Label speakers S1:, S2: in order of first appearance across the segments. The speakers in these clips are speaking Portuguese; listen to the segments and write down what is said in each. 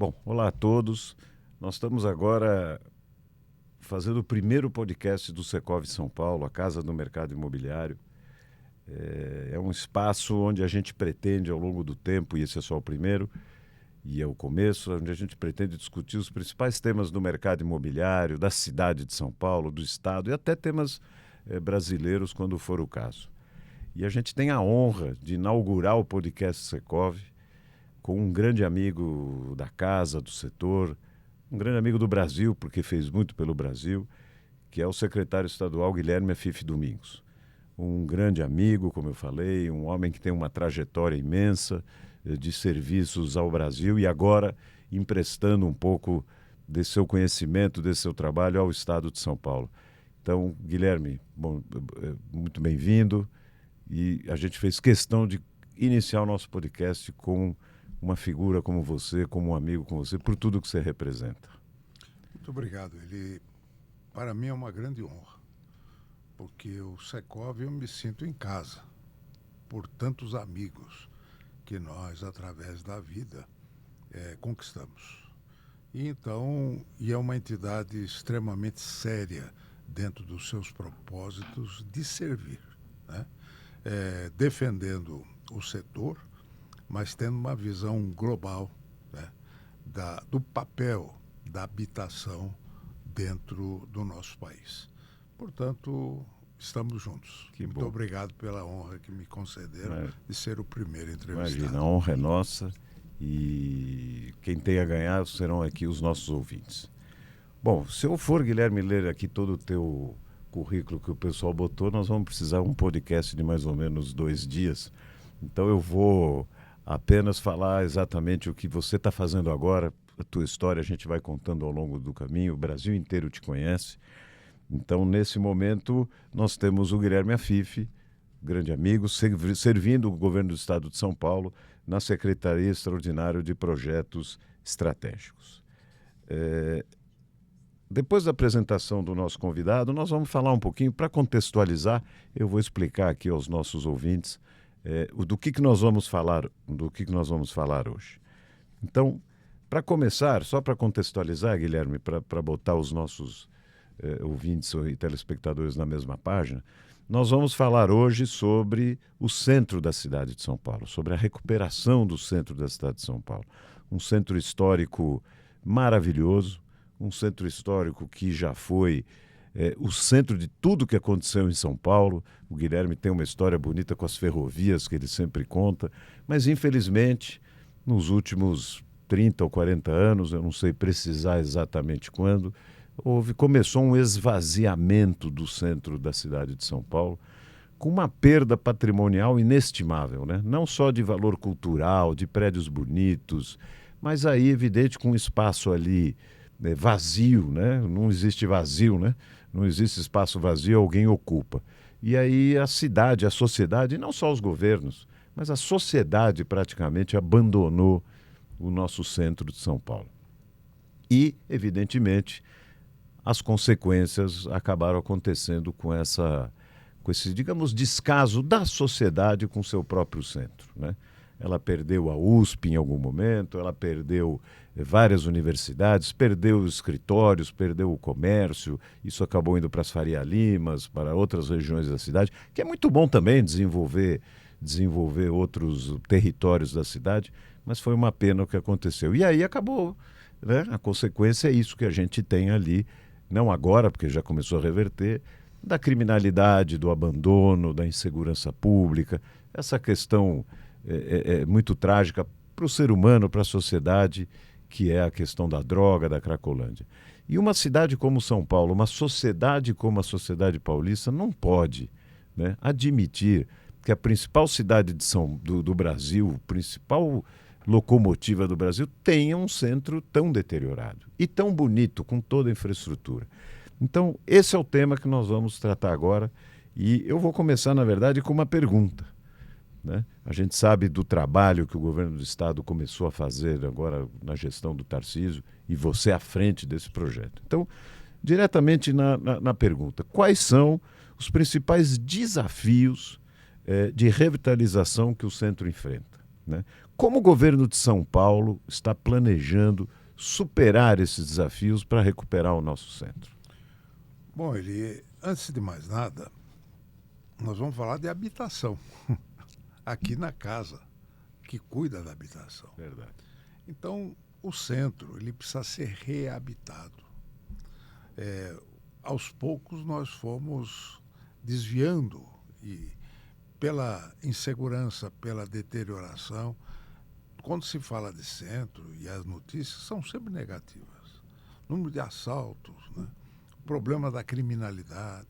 S1: Bom, olá a todos. Nós estamos agora fazendo o primeiro podcast do Secov São Paulo, a Casa do Mercado Imobiliário. É um espaço onde a gente pretende, ao longo do tempo, e esse é só o primeiro, e é o começo, onde a gente pretende discutir os principais temas do mercado imobiliário, da cidade de São Paulo, do estado, e até temas brasileiros, quando for o caso. E a gente tem a honra de inaugurar o podcast Secov com um grande amigo da casa, do setor, um grande amigo do Brasil, porque fez muito pelo Brasil, que é o secretário estadual Guilherme Afif Domingos. Um grande amigo, como eu falei, um homem que tem uma trajetória imensa de serviços ao Brasil e agora emprestando um pouco desse seu conhecimento, desse seu trabalho ao estado de São Paulo. Então, Guilherme, bom, muito bem-vindo, e a gente fez questão de iniciar o nosso podcast com uma figura como você, como um amigo como você, por tudo que você representa.
S2: Muito obrigado. Para mim é uma grande honra, porque o Secov eu me sinto em casa, por tantos amigos que nós, através da vida, conquistamos. E é uma entidade extremamente séria dentro dos seus propósitos de servir, né? Defendendo o setor, mas tendo uma visão global, né, do papel da habitação dentro do nosso país. Portanto, estamos juntos. Muito obrigado pela honra que me concederam de ser o primeiro entrevistado.
S1: Imagina, a honra é nossa e quem tem a ganhar serão aqui os nossos ouvintes. Bom, se eu for, Guilherme, ler aqui todo o teu currículo que o pessoal botou, nós vamos precisar de um podcast de mais ou menos 2 dias. Então eu vou apenas falar exatamente o que você está fazendo agora, a tua história a gente vai contando ao longo do caminho, o Brasil inteiro te conhece. Então, nesse momento, nós temos o Guilherme Afif, grande amigo, servindo o governo do estado de São Paulo na Secretaria Extraordinária de Projetos Estratégicos. Depois da apresentação do nosso convidado, nós vamos falar um pouquinho, para contextualizar, eu vou explicar aqui aos nossos ouvintes do que nós vamos falar hoje. Então, para começar, só para contextualizar, Guilherme, para botar os nossos ouvintes e telespectadores na mesma página, nós vamos falar hoje sobre o centro da cidade de São Paulo, sobre a recuperação do centro da cidade de São Paulo. Um centro histórico maravilhoso, um centro histórico que já foi o centro de tudo que aconteceu em São Paulo. O Guilherme tem uma história bonita com as ferrovias que ele sempre conta, mas infelizmente nos últimos 30 ou 40 anos, eu não sei precisar exatamente quando, começou um esvaziamento do centro da cidade de São Paulo, com uma perda patrimonial inestimável, né? Não só de valor cultural, de prédios bonitos, mas aí, evidente, com um espaço ali vazio, né? Não existe vazio, né? Não existe espaço vazio, alguém ocupa. E aí a cidade, a sociedade, e não só os governos, mas a sociedade praticamente abandonou o nosso centro de São Paulo. E, evidentemente, as consequências acabaram acontecendo com esse, digamos, descaso da sociedade com seu próprio centro, né? Ela perdeu a USP em algum momento, ela perdeu várias universidades, perdeu os escritórios, perdeu o comércio, isso acabou indo para as Faria Limas, para outras regiões da cidade, que é muito bom também desenvolver outros territórios da cidade, mas foi uma pena o que aconteceu. E aí acabou, né? A consequência é isso que a gente tem ali, não agora, porque já começou a reverter, da criminalidade, do abandono, da insegurança pública, essa questão muito trágica para o ser humano, para a sociedade, que é a questão da droga, da Cracolândia. E uma cidade como São Paulo, uma sociedade como a sociedade paulista, não pode, né, admitir que a principal cidade do Brasil, principal locomotiva do Brasil, tenha um centro tão deteriorado e tão bonito, com toda a infraestrutura. Então, esse é o tema que nós vamos tratar agora, e eu vou começar, na verdade, com uma pergunta, né? A gente sabe do trabalho que o governo do estado começou a fazer agora na gestão do Tarcísio, e você à frente desse projeto. Então, diretamente na pergunta, quais são os principais desafios de revitalização que o centro enfrenta? né? Como o governo de São Paulo está planejando superar esses desafios para recuperar o nosso centro?
S2: Bom, antes de mais nada, nós vamos falar de habitação. Aqui na casa, que cuida da habitação.
S1: Verdade.
S2: Então, o centro ele precisa ser reabitado. Aos poucos nós fomos desviando e pela insegurança, pela deterioração. Quando se fala de centro, e as notícias são sempre negativas. Número de assaltos, né? O problema da criminalidade,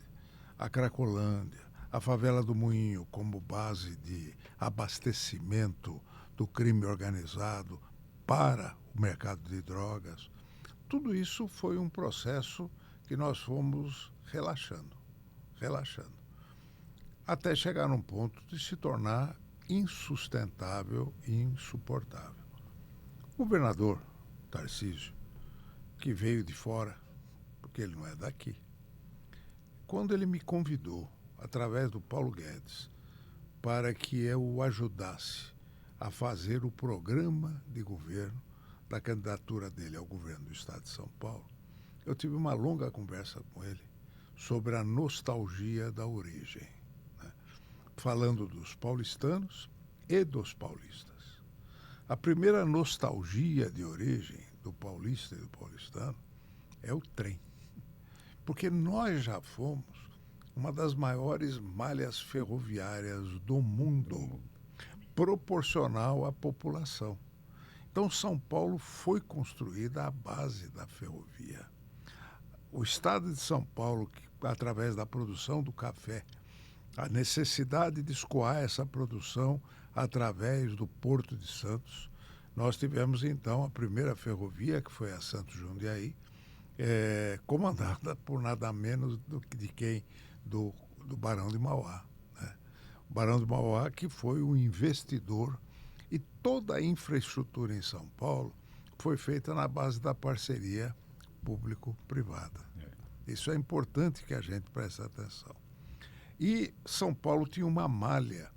S2: a Cracolândia, a favela do Moinho como base de abastecimento do crime organizado para o mercado de drogas. Tudo isso foi um processo que nós fomos relaxando, até chegar num ponto de se tornar insustentável e insuportável. O governador Tarcísio, que veio de fora, porque ele não é daqui, quando ele me convidou, através do Paulo Guedes, para que eu o ajudasse a fazer o programa de governo da candidatura dele ao governo do estado de São Paulo, eu tive uma longa conversa com ele sobre a nostalgia da origem, né? Falando dos paulistanos e dos paulistas. A primeira nostalgia de origem do paulista e do paulistano é o trem, porque nós já fomos uma das maiores malhas ferroviárias do mundo, proporcional à população. Então, São Paulo foi construída à base da ferrovia. O estado de São Paulo, através da produção do café, a necessidade de escoar essa produção através do Porto de Santos, nós tivemos então a primeira ferrovia, que foi a Santos Jundiaí, comandada por nada menos do Barão de Mauá, né? O Barão de Mauá, que foi o investidor, e toda a infraestrutura em São Paulo foi feita na base da parceria público-privada. Isso é importante que a gente preste atenção. E São Paulo tinha uma malha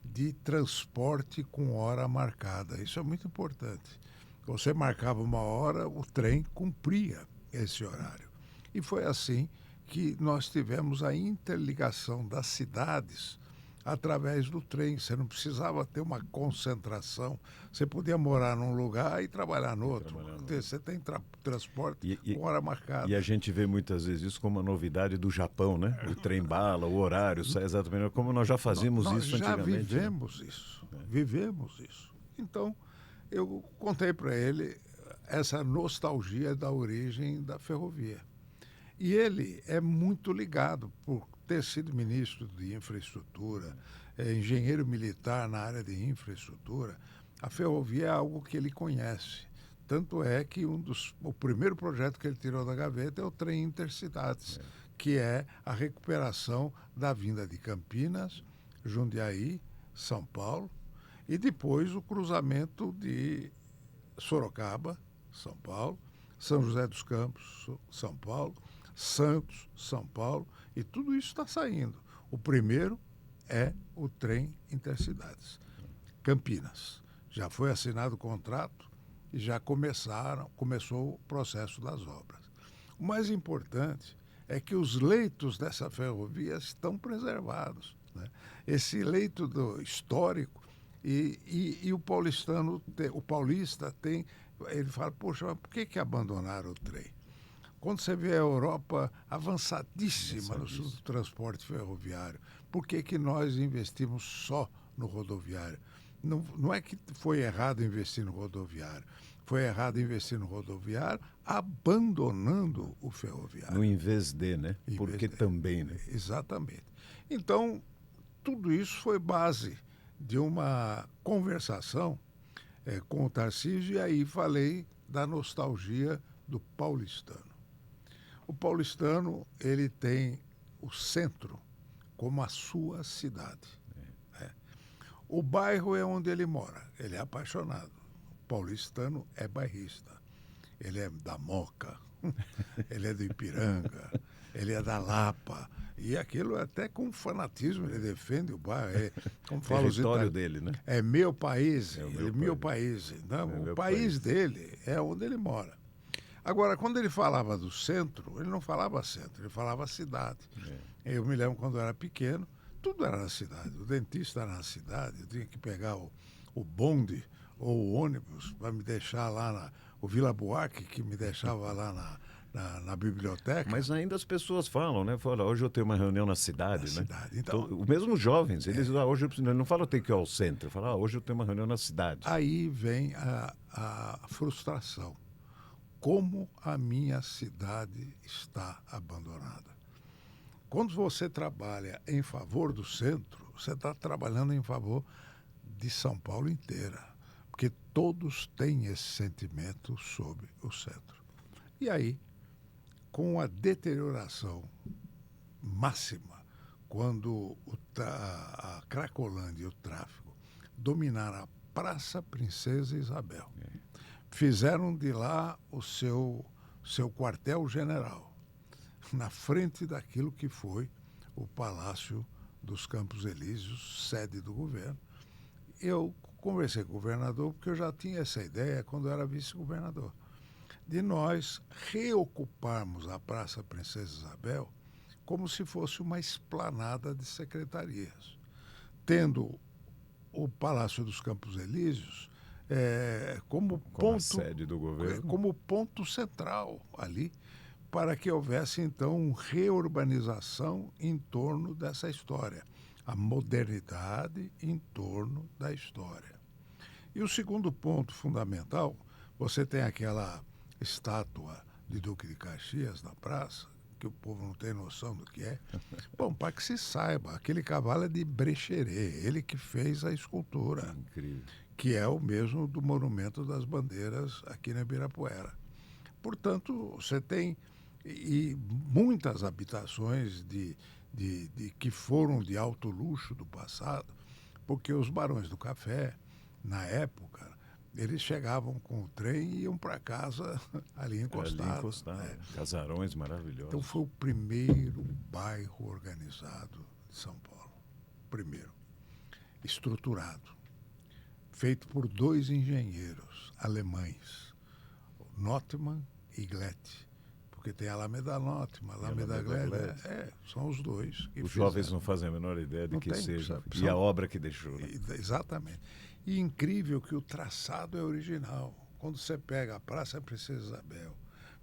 S2: de transporte com hora marcada. Isso é muito importante. Você marcava uma hora, o trem cumpria esse horário. E foi assim que nós tivemos a interligação das cidades através do trem. Você não precisava ter uma concentração. Você podia morar num lugar e trabalhar no outro. Você tem transporte com hora marcada.
S1: E a gente vê muitas vezes isso como uma novidade do Japão, né? O trem-bala, o horário, sai exatamente como nós já fazíamos isso antigamente.
S2: Nós já vivemos isso. Vivemos isso. Então, eu contei para ele essa nostalgia da origem da ferrovia. E ele é muito ligado, por ter sido ministro de infraestrutura, engenheiro militar na área de infraestrutura. A ferrovia é algo que ele conhece. Tanto é que o primeiro projeto que ele tirou da gaveta é o trem Intercidades, que é a recuperação da vinda de Campinas, Jundiaí, São Paulo, e depois o cruzamento de Sorocaba, São Paulo, São José dos Campos, São Paulo, Santos, São Paulo, e tudo isso está saindo. O primeiro é o trem Intercidades. Campinas. Já foi assinado o contrato e já começou o processo das obras. O mais importante é que os leitos dessa ferrovia estão preservados, né? Esse leito histórico e o paulista tem, ele fala, poxa, mas por que abandonaram o trem? Quando você vê a Europa avançadíssima no transporte ferroviário, por que nós investimos só no rodoviário? Não é que foi errado investir no rodoviário. Foi errado investir no rodoviário abandonando o ferroviário.
S1: No invés de, né? Porque também, né?
S2: Exatamente. Então, tudo isso foi base de uma conversação com o Tarcísio, e aí falei da nostalgia do paulistano. O paulistano, ele tem o centro como a sua cidade. O bairro é onde ele mora, ele é apaixonado. O paulistano é bairrista, ele é da Moca, ele é do Ipiranga, ele é da Lapa. E aquilo até com fanatismo, ele defende o bairro. Como falam os
S1: Território
S2: italianos,
S1: dele, né?
S2: é meu país,
S1: É o
S2: ele,
S1: meu
S2: meu
S1: país.
S2: país. Não,
S1: É
S2: o
S1: meu
S2: país
S1: país.
S2: dele é onde ele mora. Agora, quando ele falava do centro, ele não falava centro, ele falava cidade. Eu me lembro quando eu era pequeno, tudo era na cidade. O dentista era na cidade, eu tinha que pegar o bonde ou o ônibus para me deixar lá o Vila Buarque, que me deixava lá na biblioteca.
S1: Mas ainda as pessoas falam, né? Falam, hoje eu tenho uma reunião na cidade,
S2: Na
S1: né?
S2: cidade. Então,
S1: Mesmo os jovens, eles hoje ele não falam tem que ir ao centro, falam, hoje eu tenho uma reunião na cidade.
S2: aí vem a frustração. Como a minha cidade está abandonada. Quando você trabalha em favor do centro, você está trabalhando em favor de São Paulo inteira, porque todos têm esse sentimento sobre o centro. E aí, com a deterioração máxima, quando a Cracolândia e o tráfico dominaram a Praça Princesa Isabel, fizeram de lá o seu quartel-general, na frente daquilo que foi o Palácio dos Campos Elíseos, sede do governo. Eu conversei com o governador, porque eu já tinha essa ideia quando eu era vice-governador, de nós reocuparmos a Praça Princesa Isabel como se fosse uma esplanada de secretarias, tendo o Palácio dos Campos Elíseos como
S1: a sede do governo.
S2: como ponto central ali, para que houvesse então reurbanização em torno dessa história, a modernidade em torno da história. E o segundo ponto fundamental, você tem aquela estátua de Duque de Caxias na praça, que o povo não tem noção do que é. Bom, para que se saiba, aquele cavalo é de Brecheret, ele que fez a escultura.
S1: Incrível.
S2: Que é o mesmo do Monumento das Bandeiras aqui na Ibirapuera. Portanto, você tem muitas habitações que foram de alto luxo do passado, porque os barões do café, na época, eles chegavam com o trem e iam para casa ali encostado.
S1: Casarões maravilhosos.
S2: Então foi o primeiro bairro organizado de São Paulo. Primeiro. Estruturado. Feito por dois engenheiros alemães, Notman e Glett, porque tem a Alameda Notman, a Alameda Glett, são os dois.
S1: Os jovens não fazem a menor ideia de que seja. E a obra que deixou. Né?
S2: Exatamente. E incrível que o traçado é original. Quando você pega a Praça Princesa Isabel,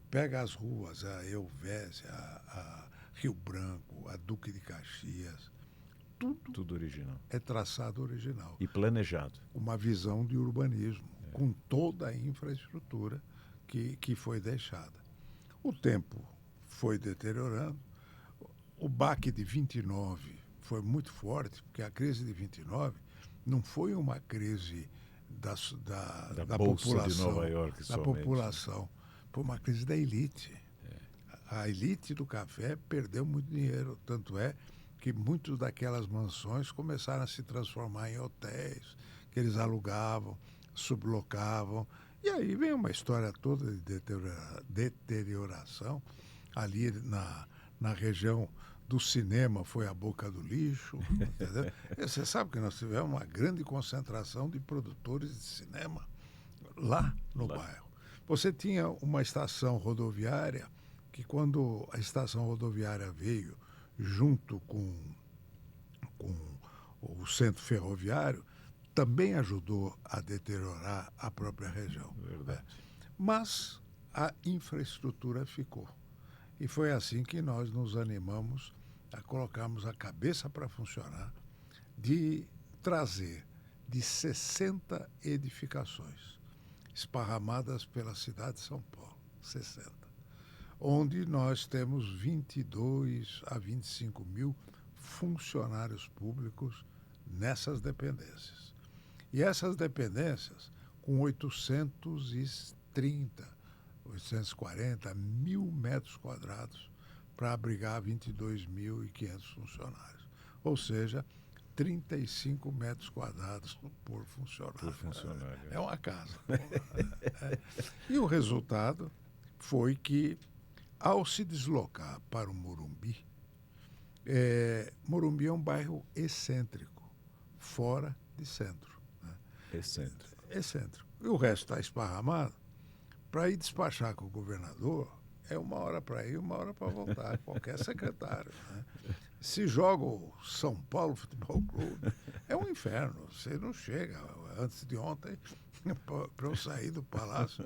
S2: pega as ruas, a Elvésia, a Rio Branco, a Duque de Caxias,
S1: tudo original.
S2: É traçado original.
S1: E planejado.
S2: Uma visão de urbanismo, com toda a infraestrutura que foi deixada. O tempo foi deteriorando. O baque de 29 foi muito forte, porque a crise de 29 não foi uma crise da
S1: Bolsa
S2: população,
S1: de Nova York,
S2: da
S1: somente.
S2: população. Foi uma crise da elite. A elite do café perdeu muito dinheiro, tanto é que muitas daquelas mansões começaram a se transformar em hotéis, que eles alugavam, sublocavam. E aí vem uma história toda de deterioração. Ali na região do cinema foi a boca do lixo. Entendeu? Você sabe que nós tivemos uma grande concentração de produtores de cinema lá no bairro. Você tinha uma estação rodoviária que, quando a estação rodoviária veio junto com o centro ferroviário, também ajudou a deteriorar a própria região.
S1: Verdade.
S2: Mas a infraestrutura ficou. E foi assim que nós nos animamos a colocarmos a cabeça para funcionar, de trazer de 60 edificações esparramadas pela cidade de São Paulo, 60, onde nós temos 22 a 25 mil funcionários públicos nessas dependências. E essas dependências com 840 mil metros quadrados para abrigar 22.500 funcionários. Ou seja, 35 metros quadrados por funcionário. É uma casa. E o resultado foi que ao se deslocar para o Morumbi, Morumbi é um bairro excêntrico, fora de centro. Né?
S1: Excêntrico.
S2: Excêntrico. E o resto está esparramado. Para ir despachar com o governador, é 1 hora para ir, 1 hora para voltar, qualquer secretário. Né? Se joga o São Paulo Futebol Clube, é um inferno. Você não chega. Antes de ontem, para eu sair do palácio.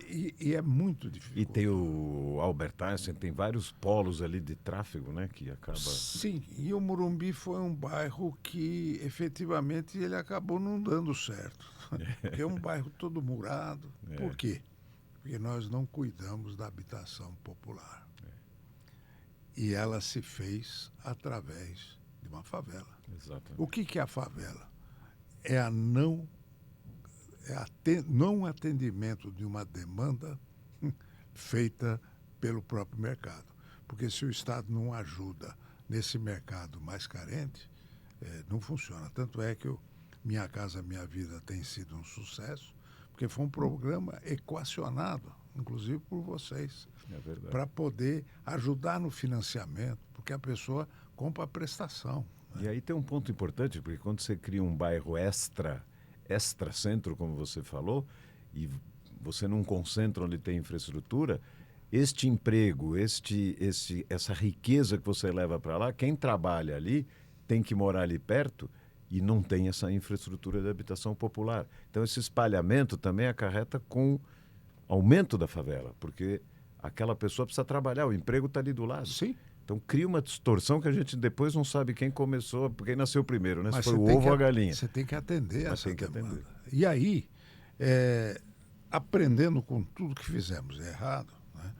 S2: E é muito difícil.
S1: E tem o Albert Einstein, tem vários polos ali de tráfego, né? Que acaba...
S2: Sim, e o Morumbi foi um bairro que efetivamente ele acabou não dando certo. Porque é um bairro todo murado. Por quê? Porque nós não cuidamos da habitação popular. E ela se fez através de uma favela.
S1: Exatamente.
S2: O que é a favela? É a não atendimento de uma demanda feita pelo próprio mercado. Porque se o Estado não ajuda nesse mercado mais carente, não funciona. Tanto é que Minha Casa Minha Vida tem sido um sucesso, porque foi um programa equacionado, inclusive por vocês, para poder ajudar no financiamento, porque a pessoa compra a prestação.
S1: E aí tem um ponto importante, porque quando você cria um bairro extra-centro, como você falou, e você não concentra onde tem infraestrutura, este emprego, essa riqueza que você leva para lá, quem trabalha ali tem que morar ali perto e não tem essa infraestrutura de habitação popular. Então esse espalhamento também acarreta com aumento da favela, porque aquela pessoa precisa trabalhar, o emprego está ali do lado.
S2: Sim.
S1: Então cria uma distorção que a gente depois não sabe quem começou, quem nasceu primeiro, né?
S2: Mas
S1: se foi o ovo ou a galinha.
S2: Você tem que atender
S1: Mas
S2: essa
S1: tem que
S2: demanda.
S1: atender.
S2: E aí, aprendendo com tudo que fizemos errado, né,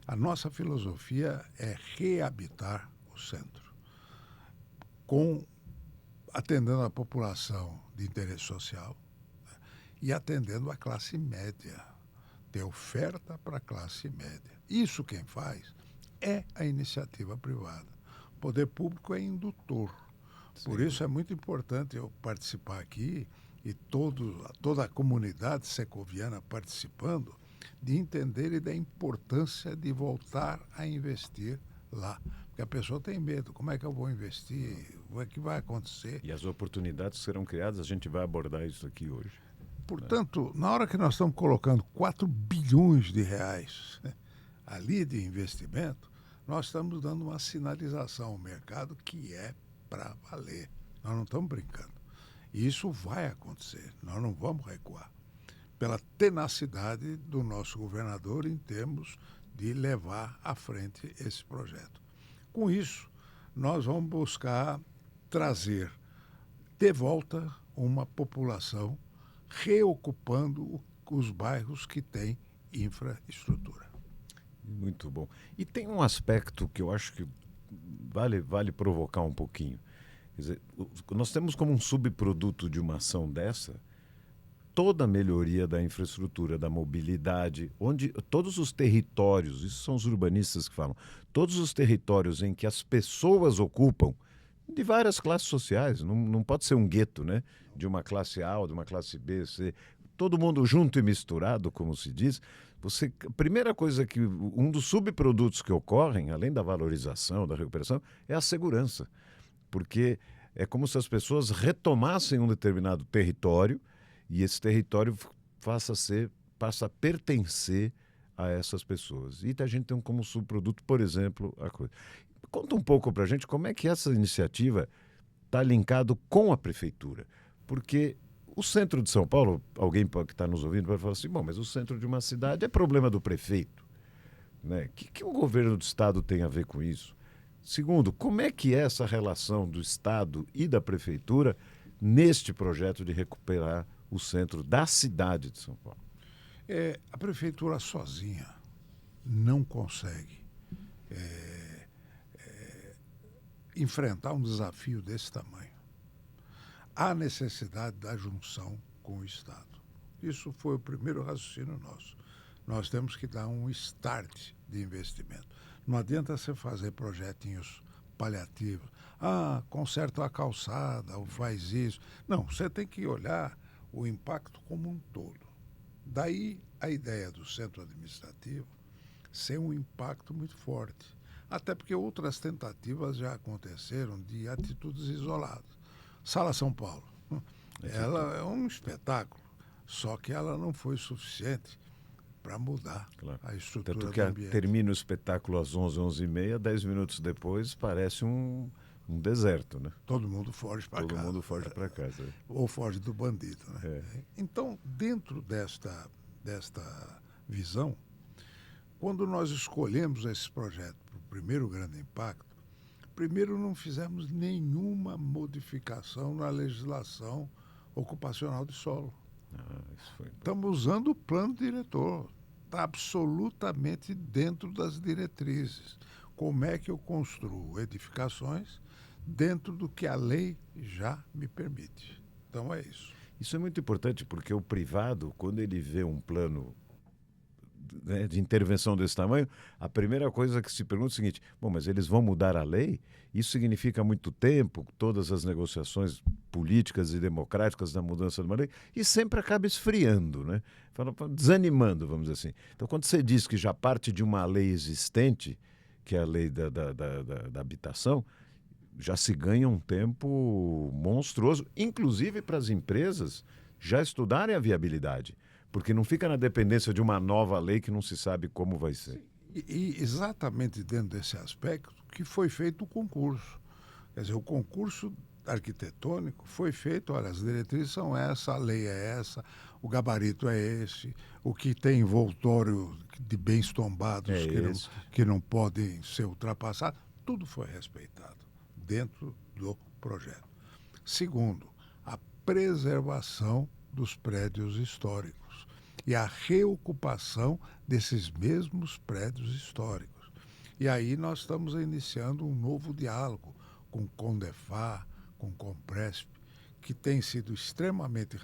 S2: a nossa filosofia é reabitar o centro, atendendo a população de interesse social, né, e atendendo a classe média, ter oferta para a classe média. Isso quem faz é a iniciativa privada. O poder público é indutor.
S1: Sim.
S2: Por isso é muito importante eu participar aqui e toda a comunidade secoviana participando, de entender e da importância de voltar a investir lá. Porque a pessoa tem medo. Como é que eu vou investir? O que vai acontecer?
S1: E as oportunidades que serão criadas, a gente vai abordar isso aqui hoje.
S2: Portanto, na hora que nós estamos colocando 4 bilhões de reais, né, ali de investimento, nós estamos dando uma sinalização ao mercado que é para valer. Nós não estamos brincando. E isso vai acontecer. Nós não vamos recuar. Pela tenacidade do nosso governador em termos de levar à frente esse projeto. Com isso, nós vamos buscar trazer de volta uma população reocupando os bairros que têm infraestrutura.
S1: Muito bom. E tem um aspecto que eu acho que vale provocar um pouquinho. Quer dizer, nós temos como um subproduto de uma ação dessa toda a melhoria da infraestrutura, da mobilidade, onde todos os territórios, isso são os urbanistas que falam, todos os territórios em que as pessoas ocupam, de várias classes sociais, não pode ser um gueto, né? De uma classe A ou de uma classe B, C, todo mundo junto e misturado, como se diz. A primeira coisa que, um dos subprodutos que ocorrem, além da valorização, da recuperação, é a segurança. Porque é como se as pessoas retomassem um determinado território e esse território passa a pertencer a essas pessoas. E a gente tem como subproduto, por exemplo, a coisa. Conta um pouco para a gente como é que essa iniciativa está linkado com a prefeitura. Porque o centro de São Paulo, alguém que está nos ouvindo vai falar assim, bom, mas o centro de uma cidade é problema do prefeito. Né? O que o governo do estado tem a ver com isso? Segundo, como é que é essa relação do estado e da prefeitura neste projeto de recuperar o centro da cidade de São Paulo?
S2: A prefeitura sozinha não consegue enfrentar um desafio desse tamanho. Há necessidade da junção com o Estado. Isso foi o primeiro raciocínio nosso. Nós temos que dar um start de investimento. Não adianta você fazer projetinhos paliativos. Conserta a calçada, ou faz isso. Não, você tem que olhar o impacto como um todo. Daí a ideia do centro administrativo sem um impacto muito forte. Até porque outras tentativas já aconteceram de atitudes isoladas. Sala São Paulo, ela é um espetáculo, só que ela não foi suficiente para mudar a estrutura
S1: Tanto
S2: do
S1: que
S2: ambiente.
S1: termina o espetáculo às 11, 11h30, 10 minutos depois parece um deserto, né?
S2: Todo mundo foge para casa.
S1: Todo mundo foge para casa.
S2: Ou foge do bandido, né?
S1: É.
S2: Então, dentro desta visão, quando nós escolhemos esse projeto para o primeiro grande impacto, primeiro não fizemos nenhuma modificação na legislação ocupacional de solo.
S1: Isso foi...
S2: Estamos usando o plano diretor. Está absolutamente dentro das diretrizes. Como é que eu construo edificações dentro do que a lei já me permite? Então é isso.
S1: Isso é muito importante porque o privado, quando ele vê um plano, né, de intervenção desse tamanho, a primeira coisa que se pergunta é o seguinte: bom, mas eles vão mudar a lei? Isso significa muito tempo, todas as negociações políticas e democráticas da mudança de uma lei, e sempre acaba esfriando, né? Desanimando, vamos dizer assim. Então, quando você diz que já parte de uma lei existente, que é a lei da habitação, já se ganha um tempo monstruoso, inclusive para as empresas já estudarem a viabilidade, porque não fica na dependência de uma nova lei que não se sabe como vai ser.
S2: E exatamente dentro desse aspecto que foi feito o concurso. Quer dizer, o concurso arquitetônico foi feito, olha, as diretrizes são essas, a lei é essa, o gabarito é esse, o que tem envoltório de bens tombados que não podem ser ultrapassados, tudo foi respeitado dentro do projeto. Segundo, a preservação dos prédios históricos e a reocupação desses mesmos prédios históricos. E aí nós estamos iniciando um novo diálogo com o Condefar, com o Compresp, que têm sido extremamente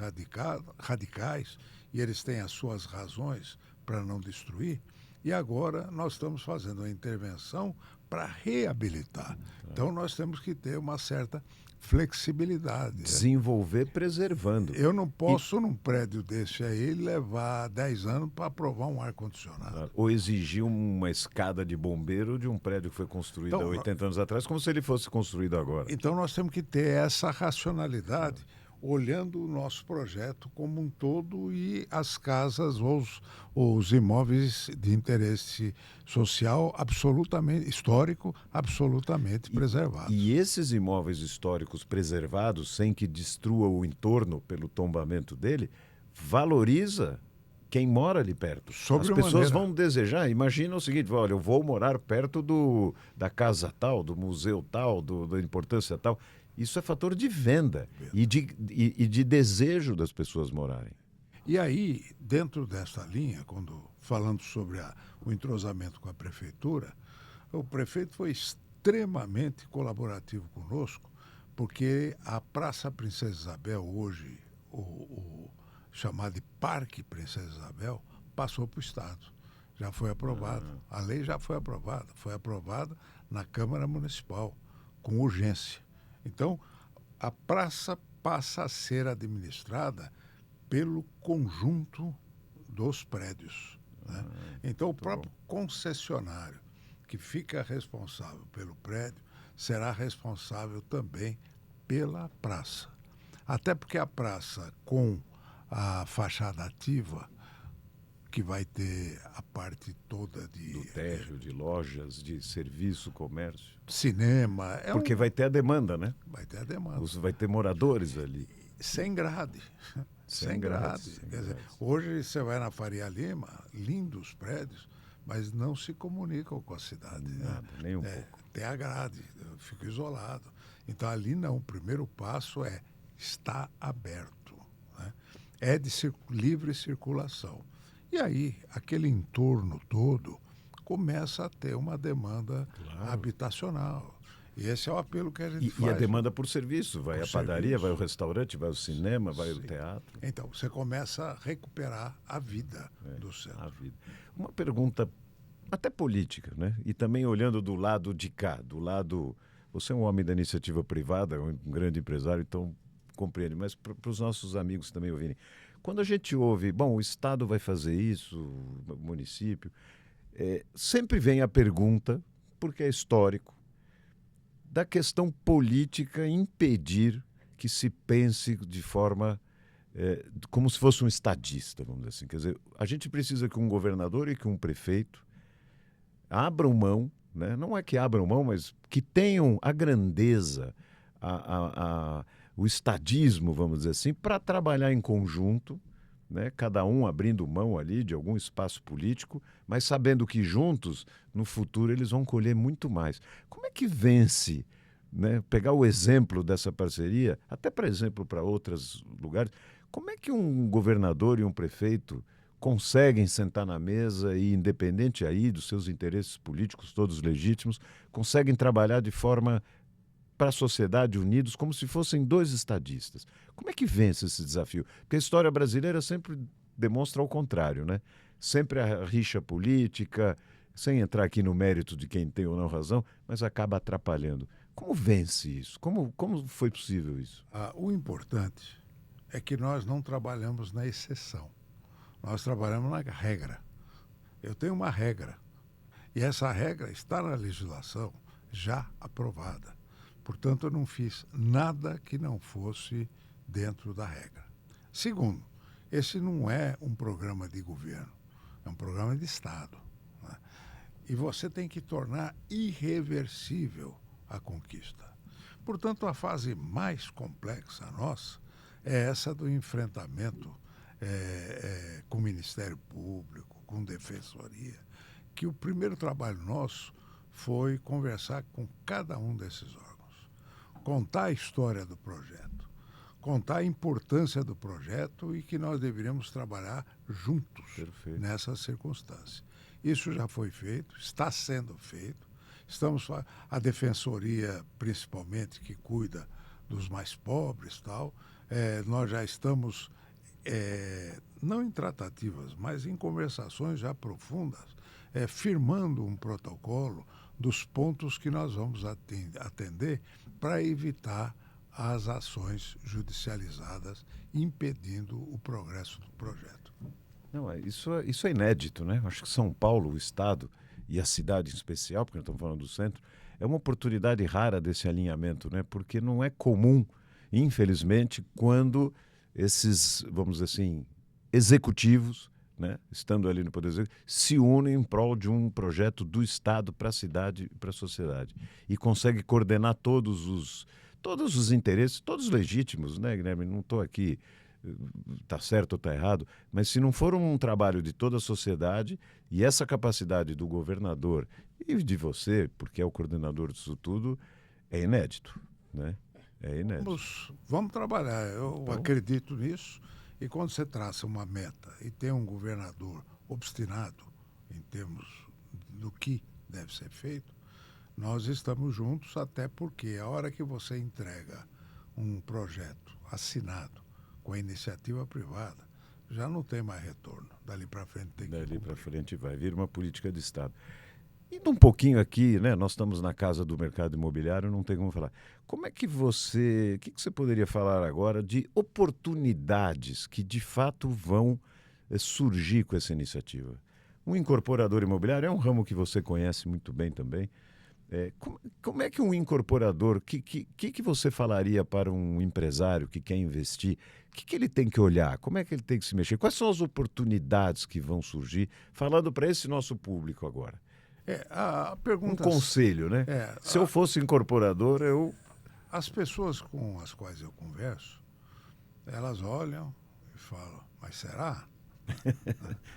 S2: radicais, e eles têm as suas razões para não destruir, e agora nós estamos fazendo uma intervenção para reabilitar. Então nós temos que ter uma certa flexibilidade.
S1: Desenvolver preservando.
S2: Eu não posso, num prédio desse aí, levar 10 anos para aprovar um ar-condicionado.
S1: Claro. Ou exigir uma escada de bombeiro de um prédio que foi construído há 80 anos atrás, como se ele fosse construído agora.
S2: Então nós temos que ter essa racionalidade, olhando o nosso projeto como um todo e as casas ou os imóveis de interesse social absolutamente histórico, absolutamente preservados.
S1: E esses imóveis históricos preservados, sem que destrua o entorno pelo tombamento dele, valoriza quem mora ali perto. As pessoas vão desejar, imagina o seguinte: olha, eu vou morar perto da casa tal, do museu tal, da importância tal. Isso é fator de venda e de desejo das pessoas morarem.
S2: E aí, dentro dessa linha, falando sobre o entrosamento com a prefeitura, o prefeito foi extremamente colaborativo conosco, porque a Praça Princesa Isabel, hoje, o chamado de Parque Princesa Isabel, passou para o Estado. Já foi aprovado. A lei já foi aprovada na Câmara Municipal, com urgência. Então, a praça passa a ser administrada pelo conjunto dos prédios. Né? Então, o próprio concessionário que fica responsável pelo prédio será responsável também pela praça. Até porque a praça, com a fachada ativa, que vai ter a parte toda
S1: do térreo, de lojas, de serviço, comércio.
S2: Cinema.
S1: Porque vai ter a demanda, né?
S2: Vai ter a demanda.
S1: Vai ter moradores ali.
S2: Sem grade. Sem grade. Quer dizer, hoje você vai na Faria Lima, lindos prédios, mas não se comunicam com a cidade.
S1: Nada, né? Nem um pouco.
S2: Tem a grade, eu fico isolado. Então ali não, o primeiro passo é estar aberto. Né? É de livre circulação. E aí, aquele entorno todo começa a ter uma demanda habitacional. E esse é o apelo que a gente faz.
S1: E a demanda por serviço. Vai a padaria, vai o restaurante, vai o cinema, vai o teatro.
S2: Então, você começa a recuperar a vida do centro.
S1: A vida. Uma pergunta até política, né? E também olhando do lado de cá, do lado... Você é um homem da iniciativa privada, um grande empresário, então compreende. Mas para os nossos amigos também ouvirem. Quando a gente ouve, bom, o Estado vai fazer isso, o município, sempre vem a pergunta, porque é histórico, da questão política impedir que se pense de forma como se fosse um estadista, vamos dizer assim. Quer dizer, a gente precisa que um governador e que um prefeito abram mão, né? Não é que abram mão, mas que tenham a grandeza, o estadismo, vamos dizer assim, para trabalhar em conjunto, né? Cada um abrindo mão ali de algum espaço político, mas sabendo que juntos, no futuro, eles vão colher muito mais. Como é que vence, né? Pegar o exemplo dessa parceria, até para exemplo para outros lugares, como é que um governador e um prefeito conseguem sentar na mesa e, independente aí dos seus interesses políticos, todos legítimos, conseguem trabalhar de forma para a sociedade unidos como se fossem dois estadistas? Como é que vence esse desafio? Porque a história brasileira sempre demonstra o contrário, né? Sempre a rixa política, sem entrar aqui no mérito de quem tem ou não razão, mas acaba atrapalhando. Como vence isso? Como foi possível isso?
S2: O importante é que nós não trabalhamos na exceção. Nós trabalhamos na regra. Eu tenho uma regra. E essa regra está na legislação já aprovada. Portanto, eu não fiz nada que não fosse dentro da regra. Segundo, esse não é um programa de governo, é um programa de Estado, né? E você tem que tornar irreversível a conquista. Portanto, a fase mais complexa nossa é essa do enfrentamento com o Ministério Público, com Defensoria, que o primeiro trabalho nosso foi conversar com cada um desses órgãos, contar a história do projeto, contar a importância do projeto e que nós deveríamos trabalhar juntos. Perfeito. Nessa circunstância. Isso já foi feito, está sendo feito. A Defensoria, principalmente, que cuida dos mais pobres, tal, nós já estamos, não em tratativas, mas em conversações já profundas, firmando um protocolo dos pontos que nós vamos atender para evitar as ações judicializadas impedindo o progresso do projeto.
S1: Não, isso é inédito, né? Acho que São Paulo, o Estado, e a cidade em especial, porque nós estamos falando do centro, é uma oportunidade rara desse alinhamento, né? Porque não é comum, infelizmente, quando esses, vamos dizer assim, executivos, né, estando ali no Poder Executivo, se unem em prol de um projeto do Estado para a cidade e para a sociedade. E consegue coordenar todos os interesses, todos legítimos, né, Guilherme? Não estou aqui, está certo ou está errado, mas se não for um trabalho de toda a sociedade e essa capacidade do governador e de você, porque é o coordenador disso tudo, é inédito, né? É inédito.
S2: Vamos trabalhar, eu acredito nisso. E quando você traça uma meta e tem um governador obstinado em termos do que deve ser feito, nós estamos juntos, até porque a hora que você entrega um projeto assinado com a iniciativa privada, já não tem mais retorno. Dali para frente tem que cumprir.
S1: Dali para frente vai vir uma política de Estado. Indo um pouquinho aqui, né? Nós estamos na casa do mercado imobiliário, não tem como falar. Como é que o que você poderia falar agora de oportunidades que de fato vão surgir com essa iniciativa? Um incorporador imobiliário é um ramo que você conhece muito bem também. Como é que um incorporador, que você falaria para um empresário que quer investir? O que ele tem que olhar? Como é que ele tem que se mexer? Quais são as oportunidades que vão surgir? Falando para esse nosso público agora.
S2: A pergunta,
S1: um conselho, né? Se eu fosse incorporador,
S2: As pessoas com as quais eu converso, elas olham e falam, mas será?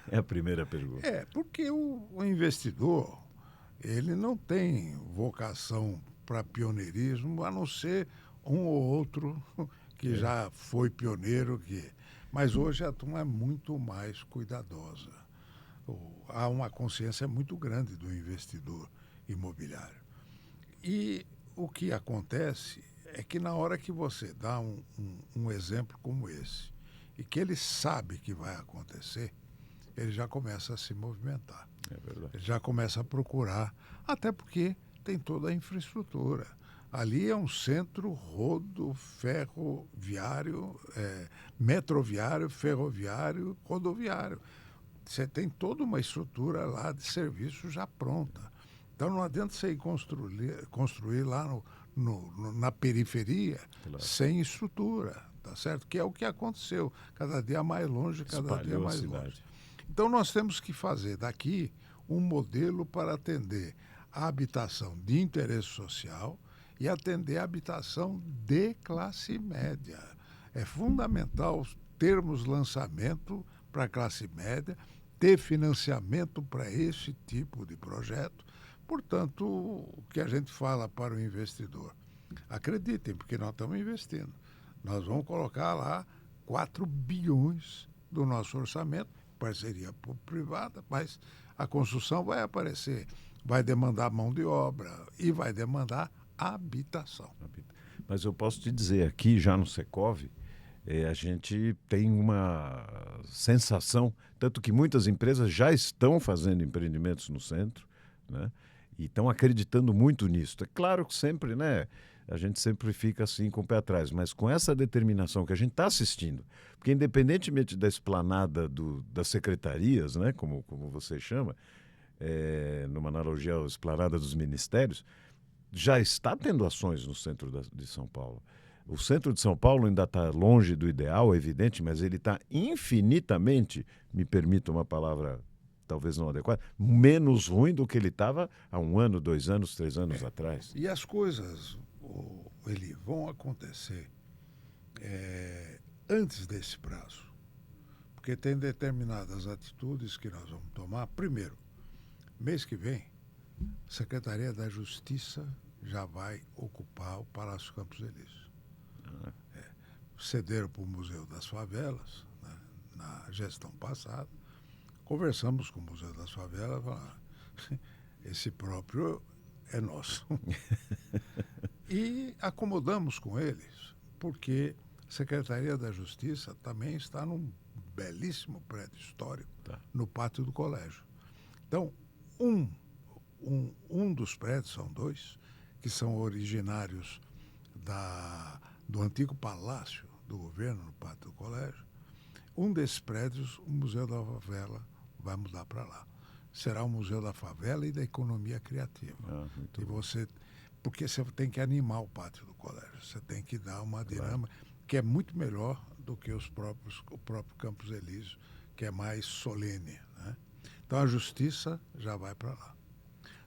S1: É a primeira pergunta.
S2: Porque o investidor, ele não tem vocação para pioneirismo, a não ser um ou outro que já foi pioneiro. Mas hoje a turma é muito mais cuidadosa. Há uma consciência muito grande do investidor imobiliário. E o que acontece é que na hora que você dá um exemplo como esse, e que ele sabe que vai acontecer, ele já começa a se movimentar.
S1: É verdade.
S2: Ele já começa a procurar, até porque tem toda a infraestrutura. Ali é um centro ferroviário, metroviário, ferroviário, rodoviário. você tem toda uma estrutura lá de serviço já pronta. Então não adianta você ir construir lá na periferia sem estrutura, tá certo? Que é o que aconteceu. Cada dia mais longe, cada dia mais longe. Então nós temos que fazer daqui um modelo para atender a habitação de interesse social e atender a habitação de classe média. É fundamental termos lançamento para a classe média, ter financiamento para esse tipo de projeto. Portanto, o que a gente fala para o investidor, acreditem, porque nós estamos investindo. Nós vamos colocar lá 4 bilhões do nosso orçamento, parceria privada, mas a construção vai aparecer, vai demandar mão de obra e vai demandar habitação.
S1: Mas eu posso te dizer, aqui já no Secov, a gente tem uma sensação, tanto que muitas empresas já estão fazendo empreendimentos no centro, né? E estão acreditando muito nisso. É claro que sempre, né? A gente sempre fica assim com o pé atrás, mas com essa determinação que a gente está assistindo, porque independentemente da esplanada das secretarias, né? Como você chama, numa analogia à esplanada dos ministérios, já está tendo ações no centro de São Paulo. O centro de São Paulo ainda está longe do ideal, é evidente, mas ele está infinitamente, me permita uma palavra talvez não adequada, menos ruim do que ele estava há 1 ano, 2 anos, 3 anos atrás.
S2: E as coisas, Eli, vão acontecer antes desse prazo. Porque tem determinadas atitudes que nós vamos tomar. Primeiro, mês que vem, a Secretaria da Justiça já vai ocupar o Palácio Campos Elíseos. Cederam para o Museu das Favelas, né, na gestão passada. Conversamos com o Museu das Favelas, falaram, esse próprio é nosso. E acomodamos com eles, porque a Secretaria da Justiça também está num belíssimo prédio histórico, no pátio do colégio. Então, um dos prédios, são 2, que são originários do antigo palácio do governo, no pátio do colégio. Um desses prédios, o Museu da Favela, vai mudar para lá. Será o Museu da Favela e da Economia Criativa. Porque você tem que animar o pátio do colégio, você tem que dar uma dinâmica que é muito melhor do que o próprio Campos Elíseos, que é mais solene, né? Então a Justiça já vai para lá.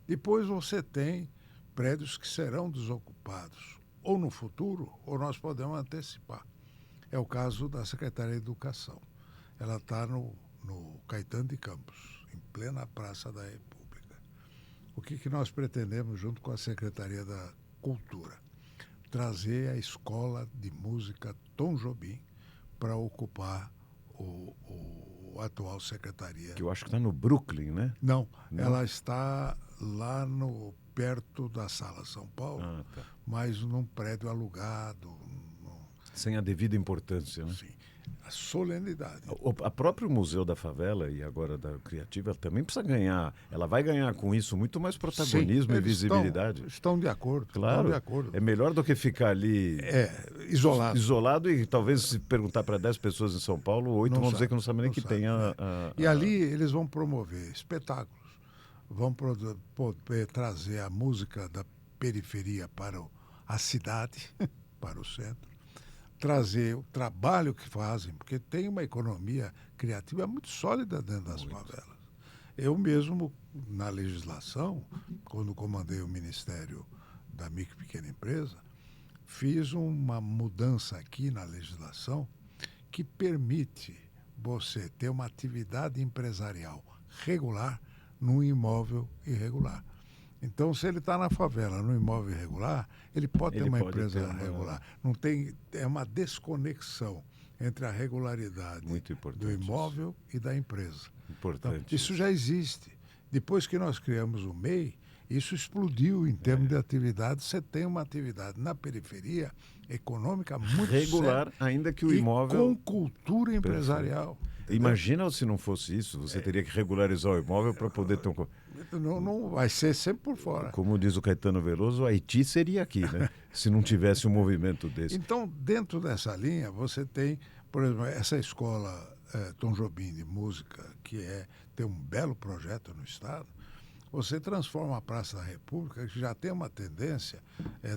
S2: Depois você tem prédios que serão desocupados, ou no futuro, ou nós podemos antecipar. É o caso da Secretaria de Educação. Ela está no Caetano de Campos, em plena Praça da República. O que nós pretendemos, junto com a Secretaria da Cultura? Trazer a Escola de Música Tom Jobim para ocupar o atual secretaria.
S1: Que eu acho que está no Brooklyn, né?
S2: Não, ela está lá perto da Sala São Paulo, mas num prédio alugado.
S1: Sem a devida importância, né?
S2: Sim. A solenidade.
S1: A próprio Museu da Favela e agora da Criativa, ela também precisa ganhar. Ela vai ganhar com isso muito mais protagonismo. Sim, e visibilidade.
S2: Estão de acordo.
S1: Claro.
S2: Estão de acordo.
S1: É melhor do que ficar ali
S2: isolado.
S1: Isolado e talvez se perguntar para 10 pessoas em São Paulo, 8 vão dizer que não sabem nem que tem
S2: E ali eles vão promover espetáculos, vão poder trazer a música da periferia para a cidade, para o centro. Trazer o trabalho que fazem, porque tem uma economia criativa muito sólida dentro das favelas. Eu mesmo, na legislação, quando comandei o Ministério da Micro e Pequena Empresa, fiz uma mudança aqui na legislação que permite você ter uma atividade empresarial regular num imóvel irregular. Então, se ele está na favela, no imóvel irregular, ele pode ter uma empresa regular. Não tem, é uma desconexão entre a regularidade do imóvel e da empresa.
S1: Importante.
S2: Então, isso já existe. Depois que nós criamos o MEI, isso explodiu em termos de atividade. Você tem uma atividade na periferia econômica muito
S1: regular,
S2: séria,
S1: ainda que o imóvel
S2: com cultura empresarial.
S1: Imagina se não fosse isso, você teria que regularizar o imóvel para poder ter um...
S2: Não vai ser sempre por fora.
S1: Como diz o Caetano Veloso, o Haiti seria aqui, né? Se não tivesse um movimento desse.
S2: Então, dentro dessa linha, você tem, por exemplo, essa escola Tom Jobim de música, que tem um belo projeto no Estado, você transforma a Praça da República, que já tem uma tendência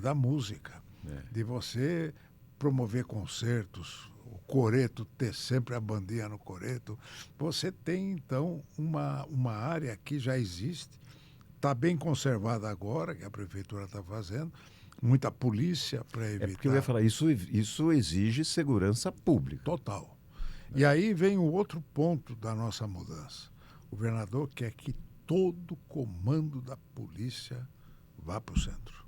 S2: da música, de você promover concertos, o coreto, ter sempre a bandinha no coreto. Você tem, então, uma área que já existe, está bem conservada agora, que a prefeitura está fazendo, muita polícia para evitar...
S1: Porque eu ia falar, isso exige segurança pública.
S2: Total. E aí vem o outro ponto da nossa mudança. O governador quer que todo o comando da polícia vá para o centro.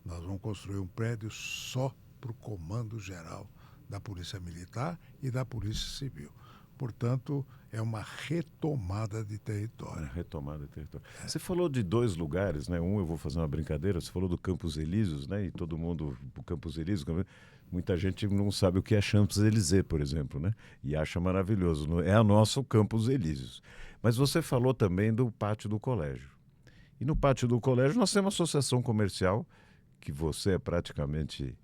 S2: Nós vamos construir um prédio só para o comando geral da Polícia Militar e da Polícia Civil. Portanto, é uma retomada de território.
S1: Retomada de território. Você falou de 2 lugares, né? Um, eu vou fazer uma brincadeira, você falou do Campos Elíseos, né? E todo mundo, o Campos Elíseos, muita gente não sabe o que é Champs-Élysées, por exemplo, né? E acha maravilhoso. É o nosso Campos Elíseos. Mas você falou também do pátio do colégio. E no pátio do colégio nós temos uma associação comercial, que você é praticamente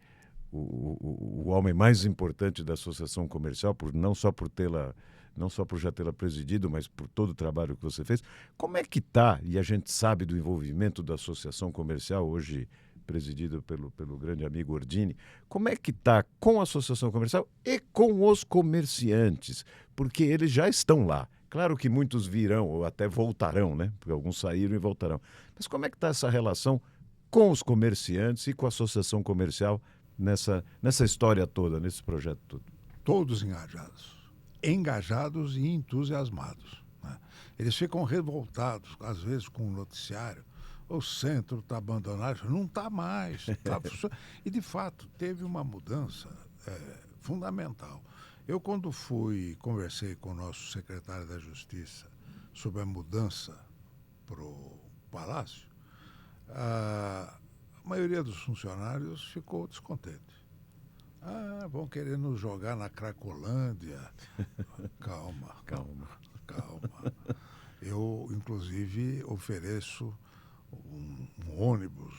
S1: o homem mais importante da associação comercial, não só por já tê-la presidido, mas por todo o trabalho que você fez. Como é que está, e a gente sabe do envolvimento da associação comercial, hoje presidida pelo grande amigo Ordini, como é que está com a associação comercial e com os comerciantes? Porque eles já estão lá. Claro que muitos virão ou até voltarão, né? Porque alguns saíram e voltarão. Mas como é que está essa relação com os comerciantes e com a associação comercial nessa história toda, nesse projeto todo?
S2: Todos engajados e entusiasmados, né? Eles ficam revoltados, às vezes, com o noticiário. O centro está abandonado, não está mais. E, de fato, teve uma mudança fundamental. Eu, quando conversei com o nosso secretário da Justiça sobre a mudança para o Palácio, a maioria dos funcionários ficou descontente. Vão querer nos jogar na Cracolândia. Calma. Eu, inclusive, ofereço um ônibus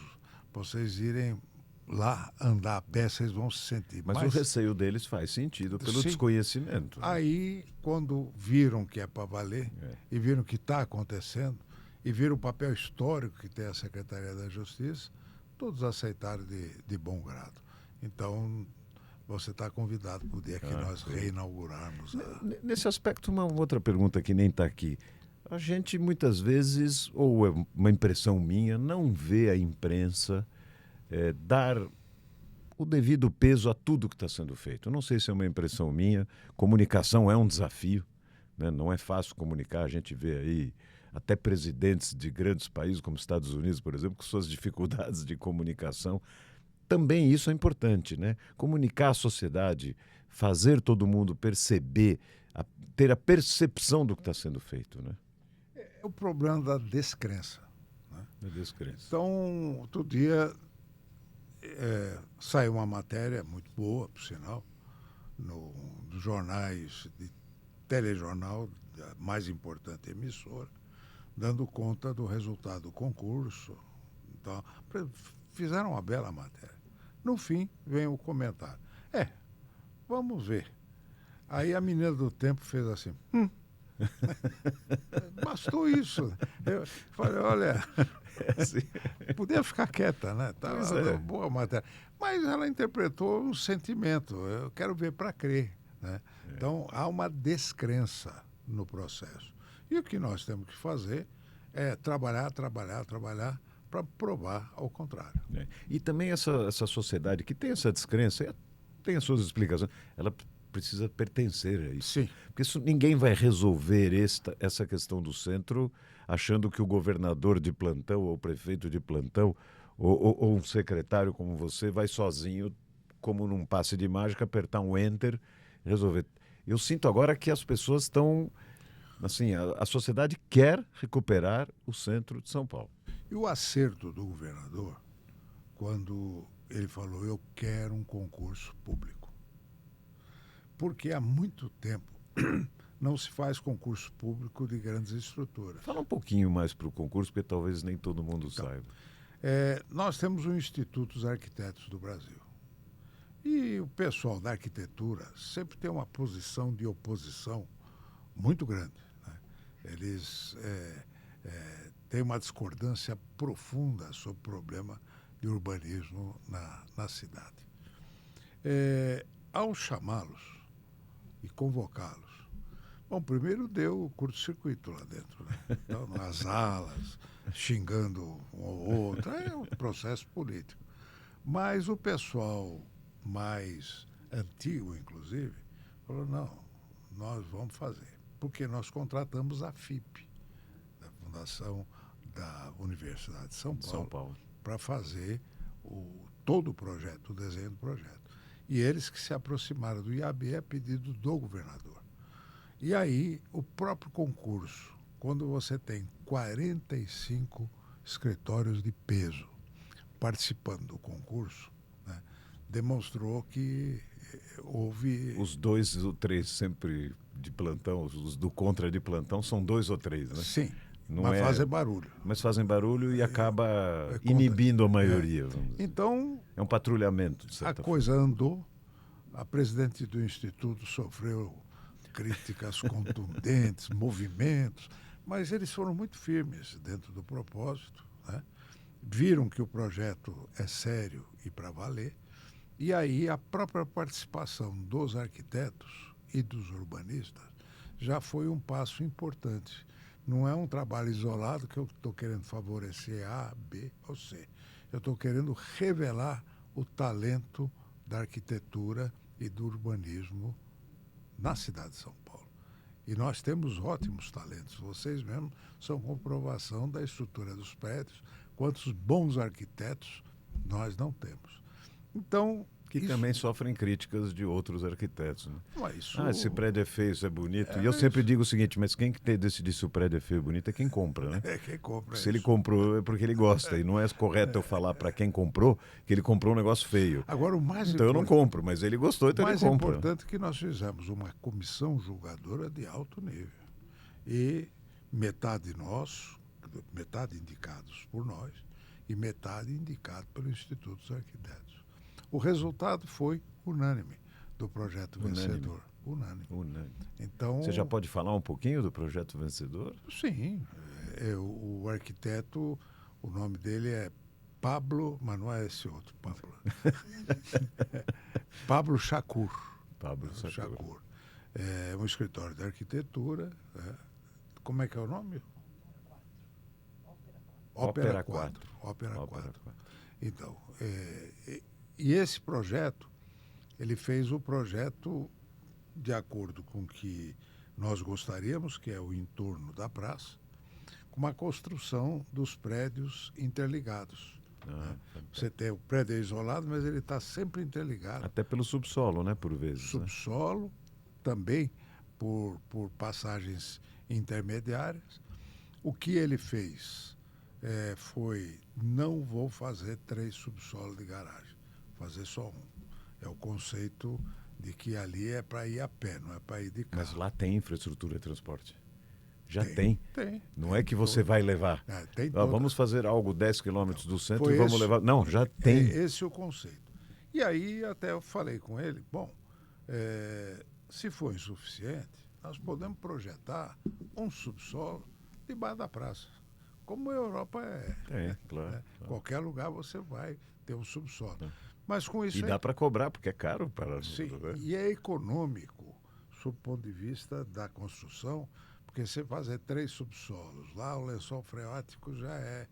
S2: para vocês irem lá andar a pé, vocês vão se sentir.
S1: Mas o receio deles faz sentido pelo desconhecimento. Né?
S2: Aí, quando viram que é para valer, e viram que está acontecendo, e viram o papel histórico que tem a Secretaria da Justiça, todos aceitaram de bom grado. Então, você está convidado para o dia que nós reinaugurarmos.
S1: Nesse aspecto, uma outra pergunta que nem está aqui. A gente, muitas vezes, ou é uma impressão minha, não vê a imprensa dar o devido peso a tudo que está sendo feito. Eu não sei se é uma impressão minha. Comunicação é um desafio, né? Não é fácil comunicar. A gente vê aí até presidentes de grandes países, como Estados Unidos, por exemplo, com suas dificuldades de comunicação. Também isso é importante, né? Comunicar à sociedade, fazer todo mundo perceber, ter a percepção do que está sendo feito, né?
S2: É o problema da descrença, né?
S1: Da descrença.
S2: Então, outro dia saiu uma matéria muito boa, por sinal, nos jornais de telejornal, da mais importante emissora, dando conta do resultado do concurso. Então, fizeram uma bela matéria. No fim, vem o comentário. Vamos ver. Aí a menina do tempo fez assim. Bastou isso. Eu falei, olha, podia ficar quieta, né? Tava boa matéria. Mas ela interpretou um sentimento. Eu quero ver para crer, né? Então, há uma descrença no processo. E o que nós temos que fazer é trabalhar para provar ao contrário.
S1: E também essa sociedade que tem essa descrença, tem as suas explicações, ela precisa pertencer a isso.
S2: Sim.
S1: Porque ninguém vai resolver essa questão do centro achando que o governador de plantão ou o prefeito de plantão ou um secretário como você vai sozinho, como num passe de mágica, apertar um enter e resolver. Eu sinto agora que as pessoas estão... Assim, a sociedade quer recuperar o centro de São Paulo.
S2: E o acerto do governador, quando ele falou, eu quero um concurso público. Porque há muito tempo não se faz concurso público de grandes estruturas.
S1: Fala um pouquinho mais para o concurso, porque talvez nem todo mundo saiba.
S2: Nós temos o Instituto dos Arquitetos do Brasil. E o pessoal da arquitetura sempre tem uma posição de oposição muito grande. Né? Eles têm uma discordância profunda sobre o problema de urbanismo na cidade. Ao chamá-los e convocá-los, bom, primeiro deu curto-circuito lá dentro, né? Então, nas alas, xingando um ou outro, é um processo político. Mas o pessoal mais antigo, inclusive, falou, não, nós vamos fazer. Porque nós contratamos a FIP, da Fundação da Universidade de São Paulo. Para fazer todo o projeto, o desenho do projeto. E eles que se aproximaram do IAB a pedido do governador. E aí, o próprio concurso, quando você tem 45 escritórios de peso participando do concurso, né, demonstrou que houve...
S1: Os 2 ou 3 sempre de plantão, os do contra de plantão, são 2 ou 3, né?
S2: Sim,
S1: não
S2: mas fazem barulho.
S1: Mas fazem barulho e acaba inibindo a maioria. Vamos dizer.
S2: Então...
S1: É um patrulhamento, de certa
S2: forma. A coisa andou, a presidente do Instituto sofreu críticas contundentes, movimentos, mas eles foram muito firmes dentro do propósito, né? Viram que o projeto é sério e para valer, e aí a própria participação dos arquitetos e dos urbanistas já foi um passo importante. Não é um trabalho isolado que eu estou querendo favorecer A, B ou C. Eu estou querendo revelar o talento da arquitetura e do urbanismo na cidade de São Paulo. E nós temos ótimos talentos. Vocês mesmos são comprovação da estrutura dos prédios, quantos bons arquitetos nós não temos. Então...
S1: Que também sofrem críticas de outros arquitetos. Né?
S2: Isso...
S1: esse prédio é feio, isso é bonito. E eu sempre digo o seguinte, mas quem que tem de decidir se o prédio é feio ou bonito é quem compra, né?
S2: É quem compra.
S1: Se ele comprou é porque ele gosta. E não é correto eu falar para quem comprou que ele comprou um negócio feio.
S2: Agora, o mais
S1: então eu não compro, mas ele gostou, então ele compra.
S2: O mais importante é que nós fizemos uma comissão julgadora de alto nível. E metade nosso, metade indicados por nós e metade indicado pelo Instituto dos Arquitetos. O resultado foi unânime do projeto vencedor. Unânime. Então,
S1: você já pode falar um pouquinho do projeto vencedor?
S2: Sim. O arquiteto, o nome dele é Pablo, mas não é esse outro Pablo. Pablo Chacur.
S1: Pablo Chacur.
S2: É um escritório de arquitetura. Como é que é o nome?
S1: Ópera 4.
S2: Ópera 4. Então, e esse projeto, ele fez o projeto de acordo com o que nós gostaríamos, que é o entorno da praça, com uma construção dos prédios interligados. Né? Você tem o prédio isolado, mas ele está sempre interligado.
S1: Até pelo subsolo, né, por vezes.
S2: Subsolo, né? Também por passagens intermediárias. O que ele fez foi, não vou fazer 3 subsolos de garagem, fazer só um. É o conceito de que ali é para ir a pé, não é para ir de carro.
S1: Mas lá tem infraestrutura de transporte. Já tem. Não
S2: tem
S1: é que você vai levar. Vamos fazer algo 10 quilômetros do centro e vamos levar. Não, já tem.
S2: Esse é o conceito. E aí até eu falei com ele, bom, se for insuficiente, nós podemos projetar um subsolo debaixo da praça. Como a Europa
S1: claro,
S2: né? Claro. Qualquer lugar você vai ter um subsolo. Mas com isso...
S1: E dá para cobrar, porque é caro para...
S2: Sim, e é econômico, sob o ponto de vista da construção, porque você fazer 3 subsolos, lá o lençol freático já é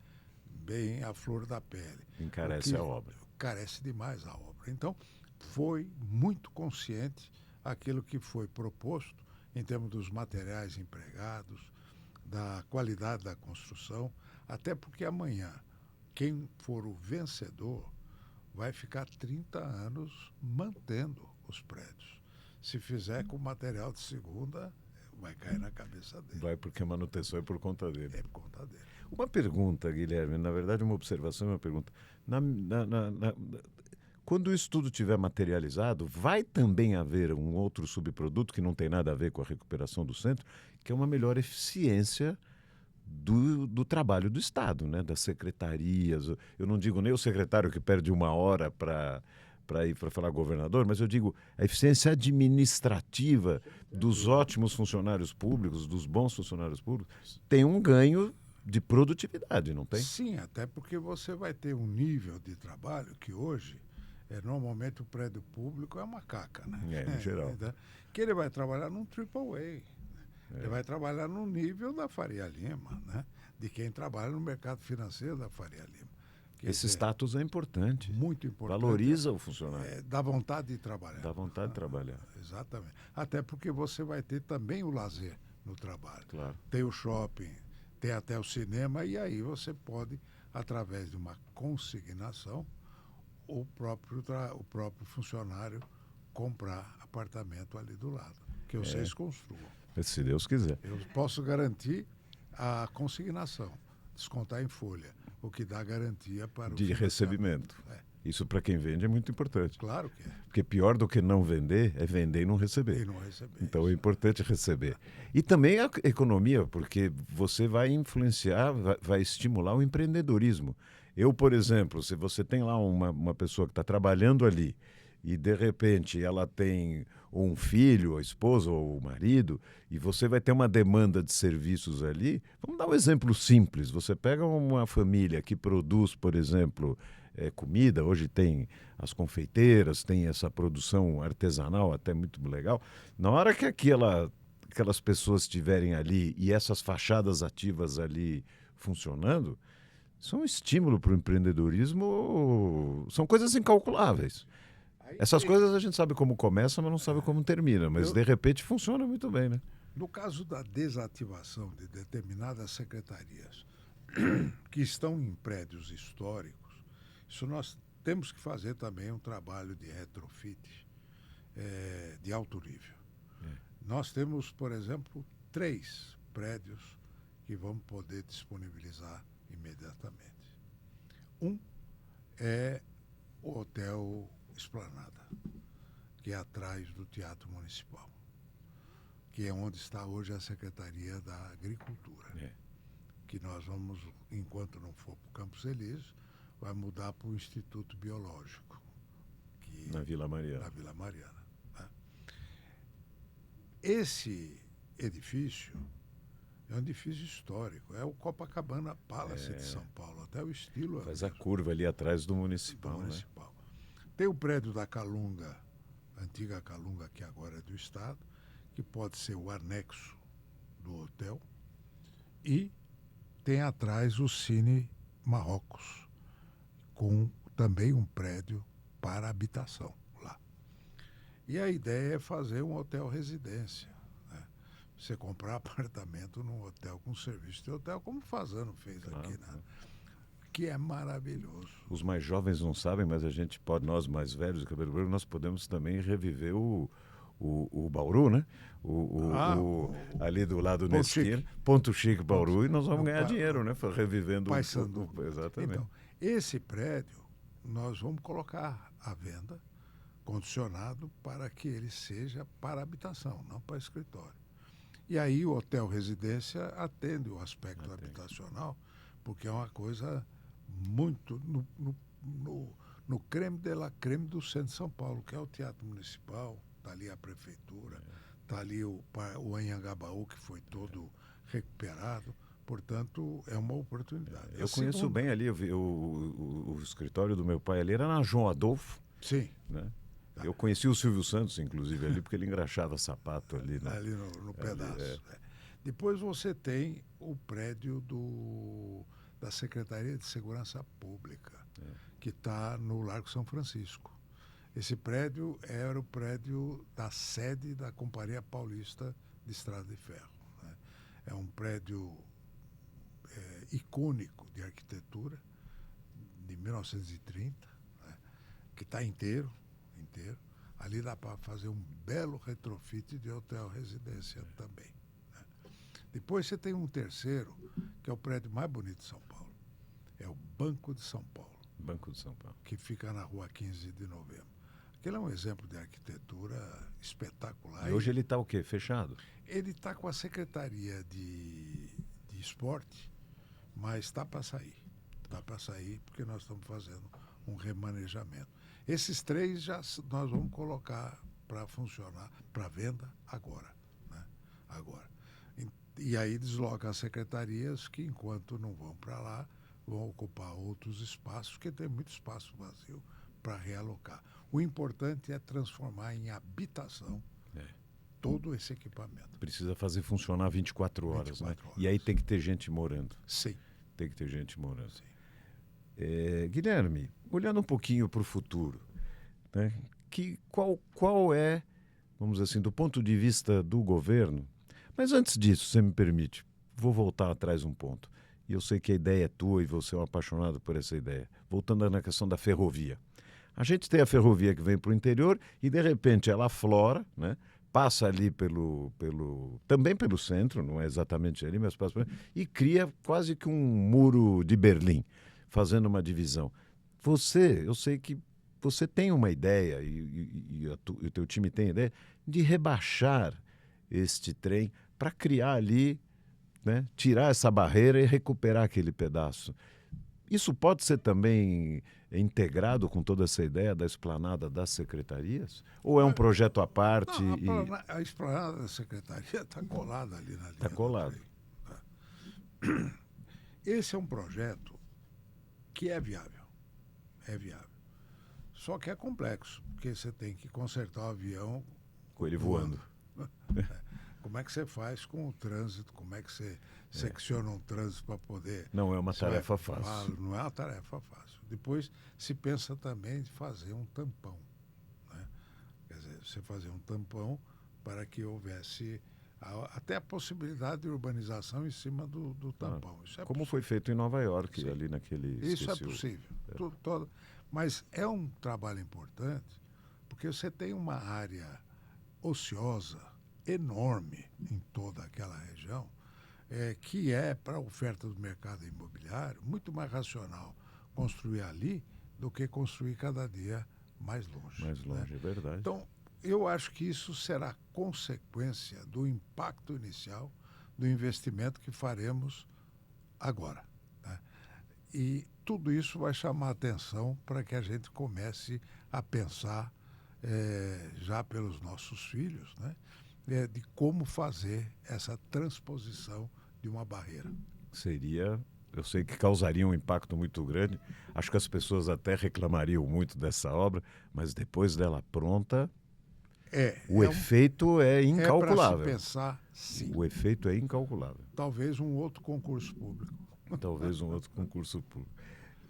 S2: bem a flor da pele.
S1: Encarece a obra.
S2: Encarece demais a obra. Então, foi muito consciente aquilo que foi proposto em termos dos materiais empregados, da qualidade da construção, até porque amanhã, quem for o vencedor vai ficar 30 anos mantendo os prédios. Se fizer com material de segunda, vai cair na cabeça dele.
S1: Vai, porque a manutenção é por conta dele.
S2: É por conta dele.
S1: Uma pergunta, Guilherme, na verdade uma observação e uma pergunta. Quando isso tudo estiver materializado, vai também haver um outro subproduto que não tem nada a ver com a recuperação do centro, que é uma melhor eficiência do trabalho do Estado, né? Das secretarias. Eu não digo nem o secretário que perde 1 hora para para ir para falar governador, mas eu digo a eficiência administrativa dos ótimos funcionários públicos, dos bons funcionários públicos, tem um ganho de produtividade, não tem?
S2: Sim, até porque você vai ter um nível de trabalho que hoje, normalmente o prédio público é uma caca, né?
S1: Em geral.
S2: Que ele vai trabalhar num triple A. Ele vai trabalhar no nível da Faria Lima, né? De quem trabalha no mercado financeiro da Faria Lima.
S1: Esse status é importante.
S2: Muito importante.
S1: Valoriza o funcionário.
S2: Dá vontade de trabalhar.
S1: Dá vontade de trabalhar.
S2: Exatamente. Até porque você vai ter também o lazer no trabalho.
S1: Claro.
S2: Tem o shopping, tem até o cinema, e aí você pode, através de uma consignação, o próprio funcionário comprar apartamento ali do lado, que vocês construam.
S1: Se Deus quiser.
S2: Eu posso garantir a consignação, descontar em folha, o que dá garantia para o
S1: de recebimento. Isso para quem vende é muito importante.
S2: Claro que é.
S1: Porque pior do que não vender é vender e não receber.
S2: E não receber.
S1: Então é importante receber. E também a economia, porque você vai influenciar, vai estimular o empreendedorismo. Eu, por exemplo, se você tem lá uma pessoa que está trabalhando ali e de repente ela tem um filho, a esposa ou o marido, e você vai ter uma demanda de serviços ali, vamos dar um exemplo simples. Você pega uma família que produz, por exemplo, comida, hoje tem as confeiteiras, tem essa produção artesanal até muito legal. Na hora que aquelas pessoas estiverem ali e essas fachadas ativas ali funcionando, isso é um estímulo para o empreendedorismo, são coisas incalculáveis. Essas coisas a gente sabe como começa, mas não sabe como termina. Mas de repente funciona muito bem, né?
S2: No caso da desativação de determinadas secretarias que estão em prédios históricos, isso nós temos que fazer também um trabalho de retrofit de alto nível. Nós temos, por exemplo, 3 prédios que vamos poder disponibilizar imediatamente. Um é o Hotel Esplanada, que é atrás do Teatro Municipal, que é onde está hoje a Secretaria da Agricultura. Que nós vamos, enquanto não for para o Campos Elíseos, vai mudar para o Instituto Biológico.
S1: Na Vila Mariana.
S2: Na Vila Mariana. Né? Esse edifício é um edifício histórico, é o Copacabana Palace de São Paulo, até o estilo.
S1: Faz a curva ali atrás do Municipal.
S2: Né? Tem o prédio da Calunga, a antiga Calunga, que agora é do Estado, que pode ser o anexo do hotel, e tem atrás o Cine Marrocos, com também um prédio para habitação lá. E a ideia é fazer um hotel residência. Né? Você comprar apartamento num hotel com serviço de hotel, como o Fazano fez aqui, né? Que é maravilhoso.
S1: Os mais jovens não sabem, mas a gente pode, nós mais velhos do cabelo branco, nós podemos também reviver o Bauru, né? Ali do lado da esquina, Ponto Chique, Bauru, e nós vamos ganhar dinheiro, né? Revivendo
S2: Paysandu.
S1: Exatamente.
S2: Então, esse prédio nós vamos colocar à venda, condicionado para que ele seja para habitação, não para escritório. E aí o hotel residência atende o aspecto habitacional, porque é uma coisa muito no creme de la creme do centro de São Paulo, que é o Teatro Municipal, está ali a Prefeitura, está ali o Anhangabaú, que foi todo recuperado. Portanto, é uma oportunidade.
S1: Eu conheço bem ali, o escritório do meu pai ali era na João Adolfo.
S2: Sim.
S1: Né? Eu conheci o Silvio Santos, inclusive, ali, porque ele engraxava sapato ali. Né?
S2: Ali no pedaço. Depois você tem o prédio da Secretaria de Segurança Pública, que está no Largo São Francisco. Esse prédio era o prédio da sede da Companhia Paulista de Estrada de Ferro. Né? É um prédio icônico de arquitetura, de 1930, né? Que está inteiro. Ali dá para fazer um belo retrofit de hotel residência também. Né? Depois você tem um terceiro, que é o prédio mais bonito de São Paulo. É o Banco de São Paulo.
S1: Banco de São Paulo.
S2: Que fica na rua 15 de novembro. Aquele é um exemplo de arquitetura espetacular.
S1: E hoje ele está o quê? Fechado?
S2: Ele está com a Secretaria de Esporte, mas está para sair. Está para sair porque nós estamos fazendo um remanejamento. Esses 3 nós vamos colocar para funcionar, para venda agora. Né? Agora. E aí desloca as secretarias que, enquanto não vão para lá, vão ocupar outros espaços, porque tem muito espaço vazio para realocar. O importante é transformar em habitação todo esse equipamento.
S1: Precisa fazer funcionar 24 horas,
S2: 24
S1: né?
S2: horas.
S1: E aí tem que ter gente morando.
S2: Sim.
S1: Tem que ter gente morando.
S2: Sim.
S1: Guilherme, olhando um pouquinho para o futuro, né? Qual é, vamos dizer assim, do ponto de vista do governo, mas antes disso, você me permite, vou voltar atrás um ponto. E eu sei que a ideia é tua e você é um apaixonado por essa ideia. Voltando na questão da ferrovia. A gente tem a ferrovia que vem para o interior e, de repente, ela aflora, né? Passa ali também pelo centro, não é exatamente ali, mas passa e cria quase que um muro de Berlim, fazendo uma divisão. Eu sei que você tem uma ideia, e o teu time tem a ideia, de rebaixar este trem para criar ali, né, tirar essa barreira e recuperar aquele pedaço. Isso pode ser também integrado com toda essa ideia da esplanada das secretarias? Ou é um projeto à parte?
S2: Não, a esplanada da secretaria está colada ali na linha.
S1: Está colado.
S2: Tá? Esse é um projeto que é viável. É viável. Só que é complexo, porque você tem que consertar o avião
S1: com ele voando.
S2: Como é que você faz com o trânsito? Como é que você secciona um trânsito para poder...
S1: Não é uma tarefa fácil.
S2: Não é uma tarefa fácil. Depois se pensa também de fazer um tampão. Né? Quer dizer, você fazer um tampão para que houvesse até a possibilidade de urbanização em cima do tampão. Isso é
S1: como
S2: possível.
S1: foi feito em Nova York,
S2: Sim.
S1: ali naquele...
S2: Isso é possível. Mas é um trabalho importante, porque você tem uma área ociosa enorme em toda aquela região, que para a oferta do mercado imobiliário muito mais racional construir ali do que construir cada dia mais longe.
S1: Mais longe,
S2: né?
S1: É verdade.
S2: Então, eu acho que isso será consequência do impacto inicial do investimento que faremos agora. Né? E tudo isso vai chamar atenção para que a gente comece a pensar, já pelos nossos filhos, né? De como fazer essa transposição de uma barreira.
S1: Eu sei que causaria um impacto muito grande. Acho que as pessoas até reclamariam muito dessa obra, mas depois dela pronta, o efeito é incalculável.
S2: É para se pensar, sim.
S1: O efeito é incalculável.
S2: Talvez um outro concurso público.
S1: Talvez um outro concurso público.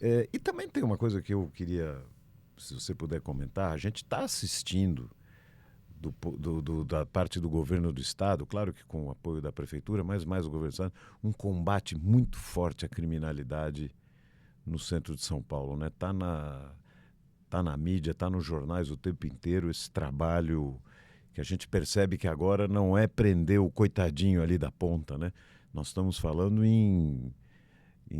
S1: E também tem uma coisa que eu queria, se você puder comentar, a gente está assistindo da parte do governo do Estado, claro que com o apoio da Prefeitura, mas mais o governo do Estado, um combate muito forte à criminalidade no centro de São Paulo. Né? Tá na mídia, está nos jornais o tempo inteiro, esse trabalho que a gente percebe que agora não é prender o coitadinho ali da ponta. Né? Nós estamos falando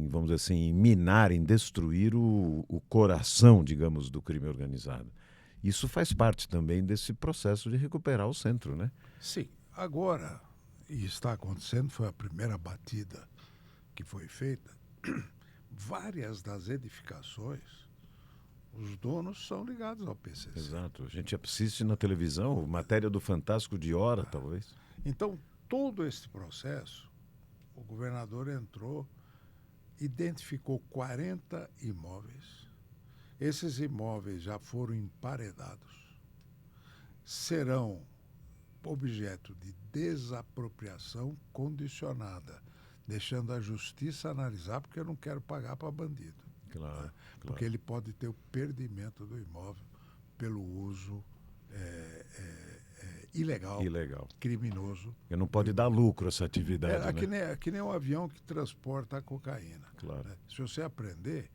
S1: vamos dizer assim, em minar, em destruir o coração, digamos, do crime organizado. Isso faz parte também desse processo de recuperar o centro, né?
S2: Sim. Agora, e está acontecendo, foi a primeira batida que foi feita, várias das edificações, os donos são ligados ao PCC.
S1: Exato. A gente assiste na televisão, matéria do Fantástico de hora, talvez.
S2: Então, todo esse processo, o governador entrou, identificou 40 imóveis. Esses imóveis já foram emparedados, serão objeto de desapropriação condicionada, deixando a justiça analisar, porque eu não quero pagar para bandido.
S1: Claro.
S2: Porque ele pode ter o perdimento do imóvel pelo uso ilegal, criminoso.
S1: E não pode dar lucro essa atividade.
S2: Que nem um avião que transporta a cocaína.
S1: Claro.
S2: Né? Se você aprender,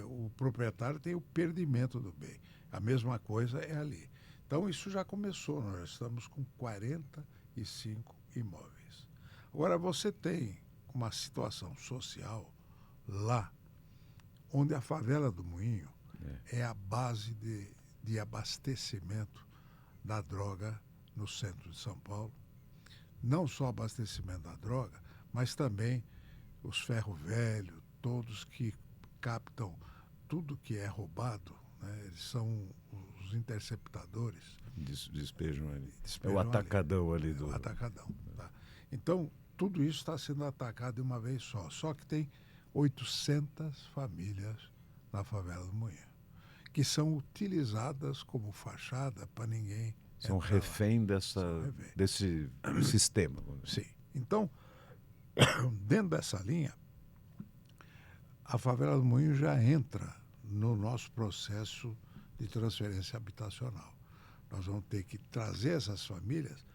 S2: o proprietário tem o perdimento do bem. A mesma coisa é ali. Então, isso já começou. Nós estamos com 45 imóveis. Agora, você tem uma situação social lá, onde a favela do Moinho é a base de abastecimento da droga no centro de São Paulo. Não só abastecimento da droga, mas também os ferro velho, todos que captam tudo que é roubado né? Eles são os interceptadores.
S1: Despejam ali.
S2: Despejam
S1: É o atacadão ali do...
S2: O atacadão. Tá? Então, tudo isso está sendo atacado de uma vez só. Só que tem 800 famílias na favela do Moinho, que são utilizadas como fachada para ninguém
S1: São
S2: entrar
S1: refém
S2: lá. São refém.
S1: desse sistema.
S2: Sim. Então, dentro dessa linha, a favela do Moinho já entra no nosso processo de transferência habitacional. Nós vamos ter que trazer essas famílias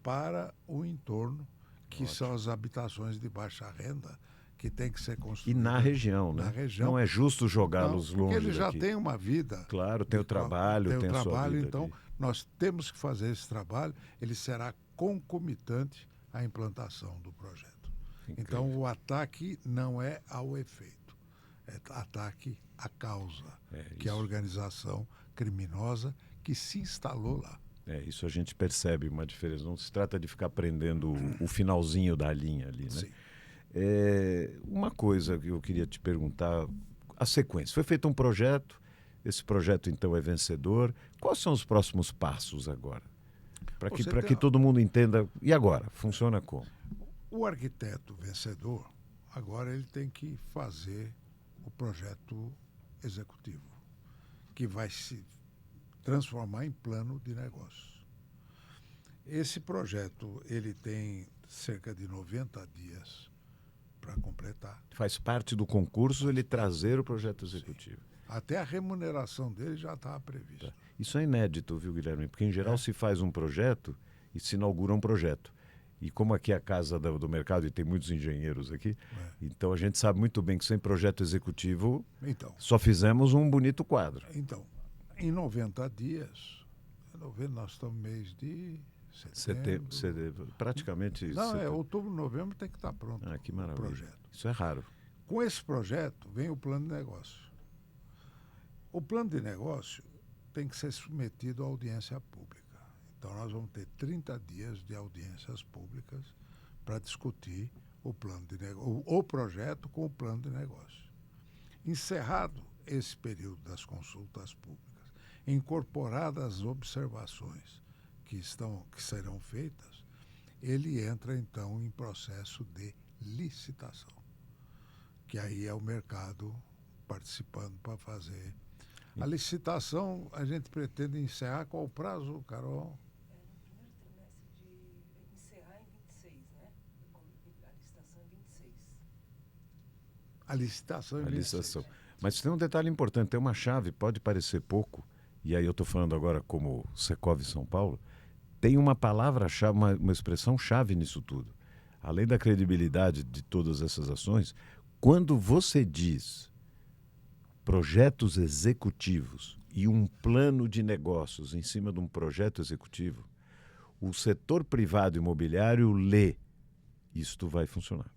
S2: para o entorno, que
S1: Ótimo.
S2: são as habitações de baixa renda, que tem que ser
S1: E
S2: construídas.
S1: na região, né?
S2: Na região.
S1: Não é justo jogá-los longe
S2: porque eles já
S1: daqui.
S2: têm uma vida.
S1: Claro, tem o trabalho, tem a sua vida
S2: então
S1: ali.
S2: nós temos que fazer esse trabalho, ele será concomitante à implantação do projeto.
S1: Incrível.
S2: Então o ataque não é ao efeito, é ataque à causa, que é a organização criminosa que se instalou lá.
S1: Isso a gente percebe uma diferença. Não se trata de ficar prendendo o finalzinho da linha ali, né?
S2: Sim.
S1: Uma coisa que eu queria te perguntar, a sequência. Foi feito um projeto, esse projeto então é vencedor. Quais são os próximos passos agora? Para que todo mundo entenda. E agora? Funciona como?
S2: O arquiteto vencedor, agora ele tem que fazer o projeto executivo, que vai se transformar em plano de negócios. Esse projeto ele tem cerca de 90 dias para completar.
S1: Faz parte do concurso ele trazer o projeto executivo.
S2: Sim. Até a remuneração dele já estava prevista.
S1: Isso é inédito, viu, Guilherme? Porque em geral se faz um projeto e se inaugura um projeto. E como aqui é a casa do mercado e tem muitos engenheiros aqui, então a gente sabe muito bem que sem projeto executivo só fizemos um bonito quadro.
S2: Então, em 90 dias, nós estamos no mês de setembro.
S1: Praticamente
S2: Não,
S1: setembro.
S2: Outubro, novembro tem que estar pronto.
S1: Que maravilha.
S2: O projeto.
S1: Isso é raro.
S2: Com esse projeto vem o plano de negócio. O plano de negócio tem que ser submetido à audiência pública. Então nós vamos ter 30 dias de audiências públicas para discutir o plano de negócio, o projeto com o plano de negócio. Encerrado esse período das consultas públicas, incorporadas as observações que serão feitas, ele entra então em processo de licitação, que aí é o mercado participando para fazer. A licitação a gente pretende encerrar qual o prazo, Carol?
S3: No primeiro trimestre de encerrar em 26, né? A licitação é 26.
S2: A licitação é 26.
S1: Licitação. Mas tem um detalhe importante, tem uma chave, pode parecer pouco, e aí eu estou falando agora como Secov São Paulo, tem uma palavra-chave, uma expressão-chave nisso tudo. Além da credibilidade de todas essas ações, quando você diz projetos executivos e um plano de negócios em cima de um projeto executivo, o setor privado imobiliário lê, isto vai funcionar.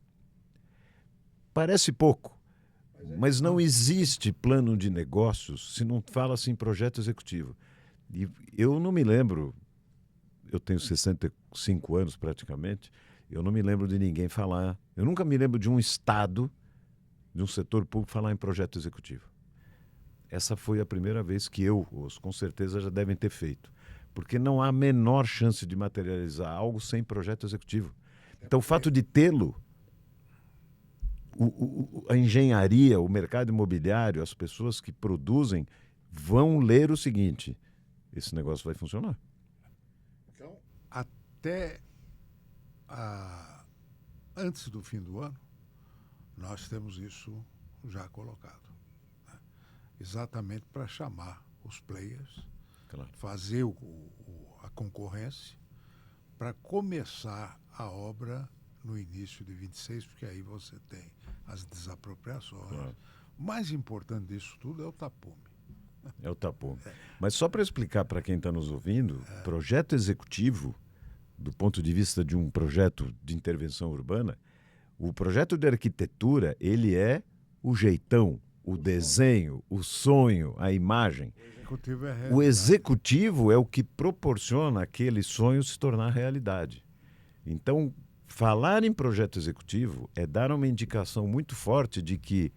S1: Parece pouco, mas não existe plano de negócios se não fala-se em projeto executivo. E eu não me lembro, eu tenho 65 anos praticamente, eu não me lembro de ninguém falar, eu nunca me lembro de um Estado, de um setor público falar em projeto executivo. Essa foi a primeira vez que os com certeza já devem ter feito. Porque não há a menor chance de materializar algo sem projeto executivo. Então o fato de tê-lo, a engenharia, o mercado imobiliário, as pessoas que produzem vão ler o seguinte, esse negócio vai funcionar.
S2: Então, até antes do fim do ano, nós temos isso já colocado. Exatamente para chamar os players,
S1: claro,
S2: fazer a concorrência, para começar a obra no início de 26, porque aí você tem as desapropriações.
S1: claro.
S2: O mais importante disso tudo é o tapume.
S1: É o tapume. Mas só para explicar para quem está nos ouvindo, projeto executivo, do ponto de vista de um projeto de intervenção urbana, o projeto de arquitetura, ele é o jeitão, o desenho, o sonho, a imagem. O executivo é o que proporciona aquele sonho se tornar realidade. Então, falar em projeto executivo é dar uma indicação muito forte de que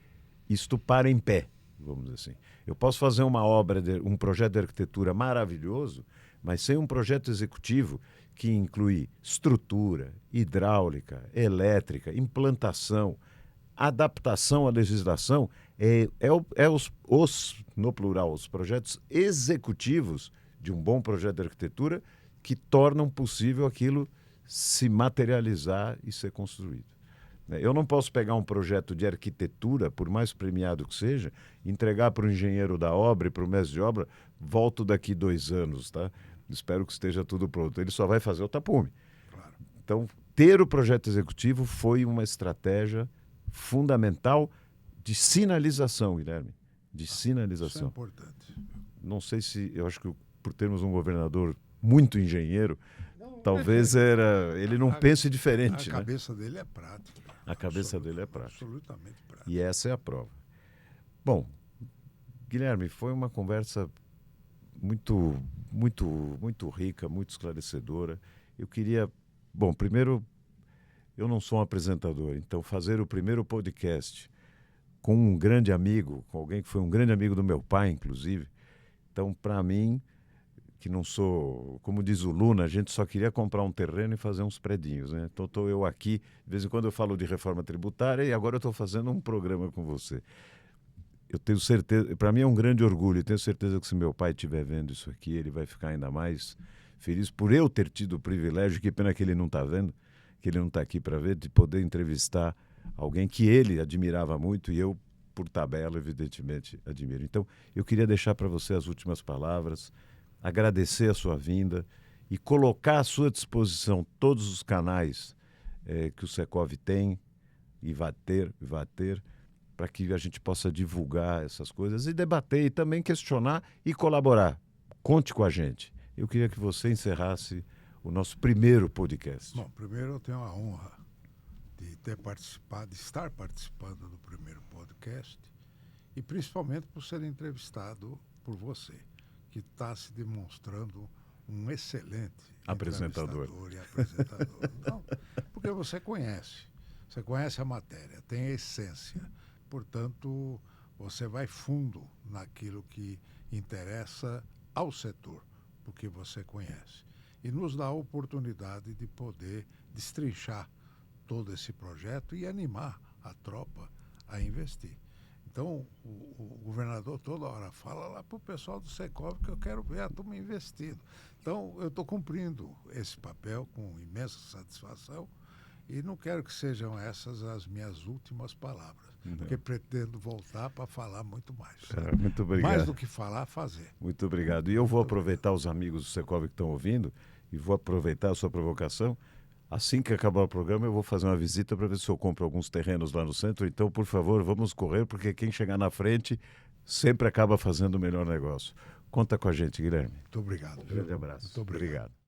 S1: isto para em pé. vamos dizer assim. Eu posso fazer uma obra, um projeto de arquitetura maravilhoso, mas sem um projeto executivo que inclui estrutura, hidráulica, elétrica, implantação, adaptação à legislação, no plural, os projetos executivos de um bom projeto de arquitetura que tornam possível aquilo se materializar e ser construído. Eu não posso pegar um projeto de arquitetura, por mais premiado que seja, entregar para o engenheiro da obra e para o mestre de obra, volto daqui 2 anos, tá? Espero que esteja tudo pronto. Ele só vai fazer o tapume.
S2: Claro.
S1: Então, ter o projeto executivo foi uma estratégia fundamental de sinalização, Guilherme. De sinalização.
S2: Isso é importante.
S1: Não sei se... Eu acho que por termos um governador muito engenheiro, talvez ele não pense diferente.
S2: A cabeça dele é prática.
S1: A cabeça dele é prática.
S2: Absolutamente prática.
S1: E essa é a prova. Bom, Guilherme, foi uma conversa muito, muito, muito rica, muito esclarecedora. Eu queria... Bom, primeiro, eu não sou um apresentador, então fazer o primeiro podcast com um grande amigo, com alguém que foi um grande amigo do meu pai, inclusive. Então, para mim, que não sou, como diz o Luna, a gente só queria comprar um terreno e fazer uns predinhos, né? Então estou eu aqui, de vez em quando eu falo de reforma tributária e agora eu estou fazendo um programa com você. Eu tenho certeza, para mim é um grande orgulho, eu tenho certeza que se meu pai estiver vendo isso aqui, ele vai ficar ainda mais feliz por eu ter tido o privilégio, que pena que ele não está vendo, que ele não está aqui para ver, de poder entrevistar alguém que ele admirava muito e eu, por tabela, evidentemente, admiro. Então, eu queria deixar para você as últimas palavras, agradecer a sua vinda e colocar à sua disposição todos os canais que o Secov tem e vai ter, para que a gente possa divulgar essas coisas e debater e também questionar e colaborar. Conte com a gente. Eu queria que você encerrasse o nosso primeiro podcast.
S2: Bom, primeiro eu tenho a honra de ter participado, de estar participando do primeiro podcast e principalmente por ser entrevistado por você, que está se demonstrando um excelente
S1: apresentador
S2: e apresentador. Não, porque você conhece a matéria, tem a essência, portanto, você vai fundo naquilo que interessa ao setor, porque você conhece. E nos dá a oportunidade de poder destrinchar todo esse projeto e animar a tropa a investir. Então, o governador toda hora fala lá para o pessoal do Secov que eu quero ver a turma investindo. Então, eu estou cumprindo esse papel com imensa satisfação e não quero que sejam essas as minhas últimas palavras, porque pretendo voltar para falar muito mais.
S1: Muito obrigado.
S2: Mais do que falar, fazer.
S1: Muito obrigado. E eu vou aproveitar os amigos do Secov que estão ouvindo e vou aproveitar a sua provocação. Assim que acabar o programa, eu vou fazer uma visita para ver se eu compro alguns terrenos lá no centro. Então, por favor, vamos correr, porque quem chegar na frente sempre acaba fazendo o melhor negócio. Conta com a gente, Guilherme.
S2: Muito obrigado.
S1: Um grande abraço.
S2: Muito obrigado.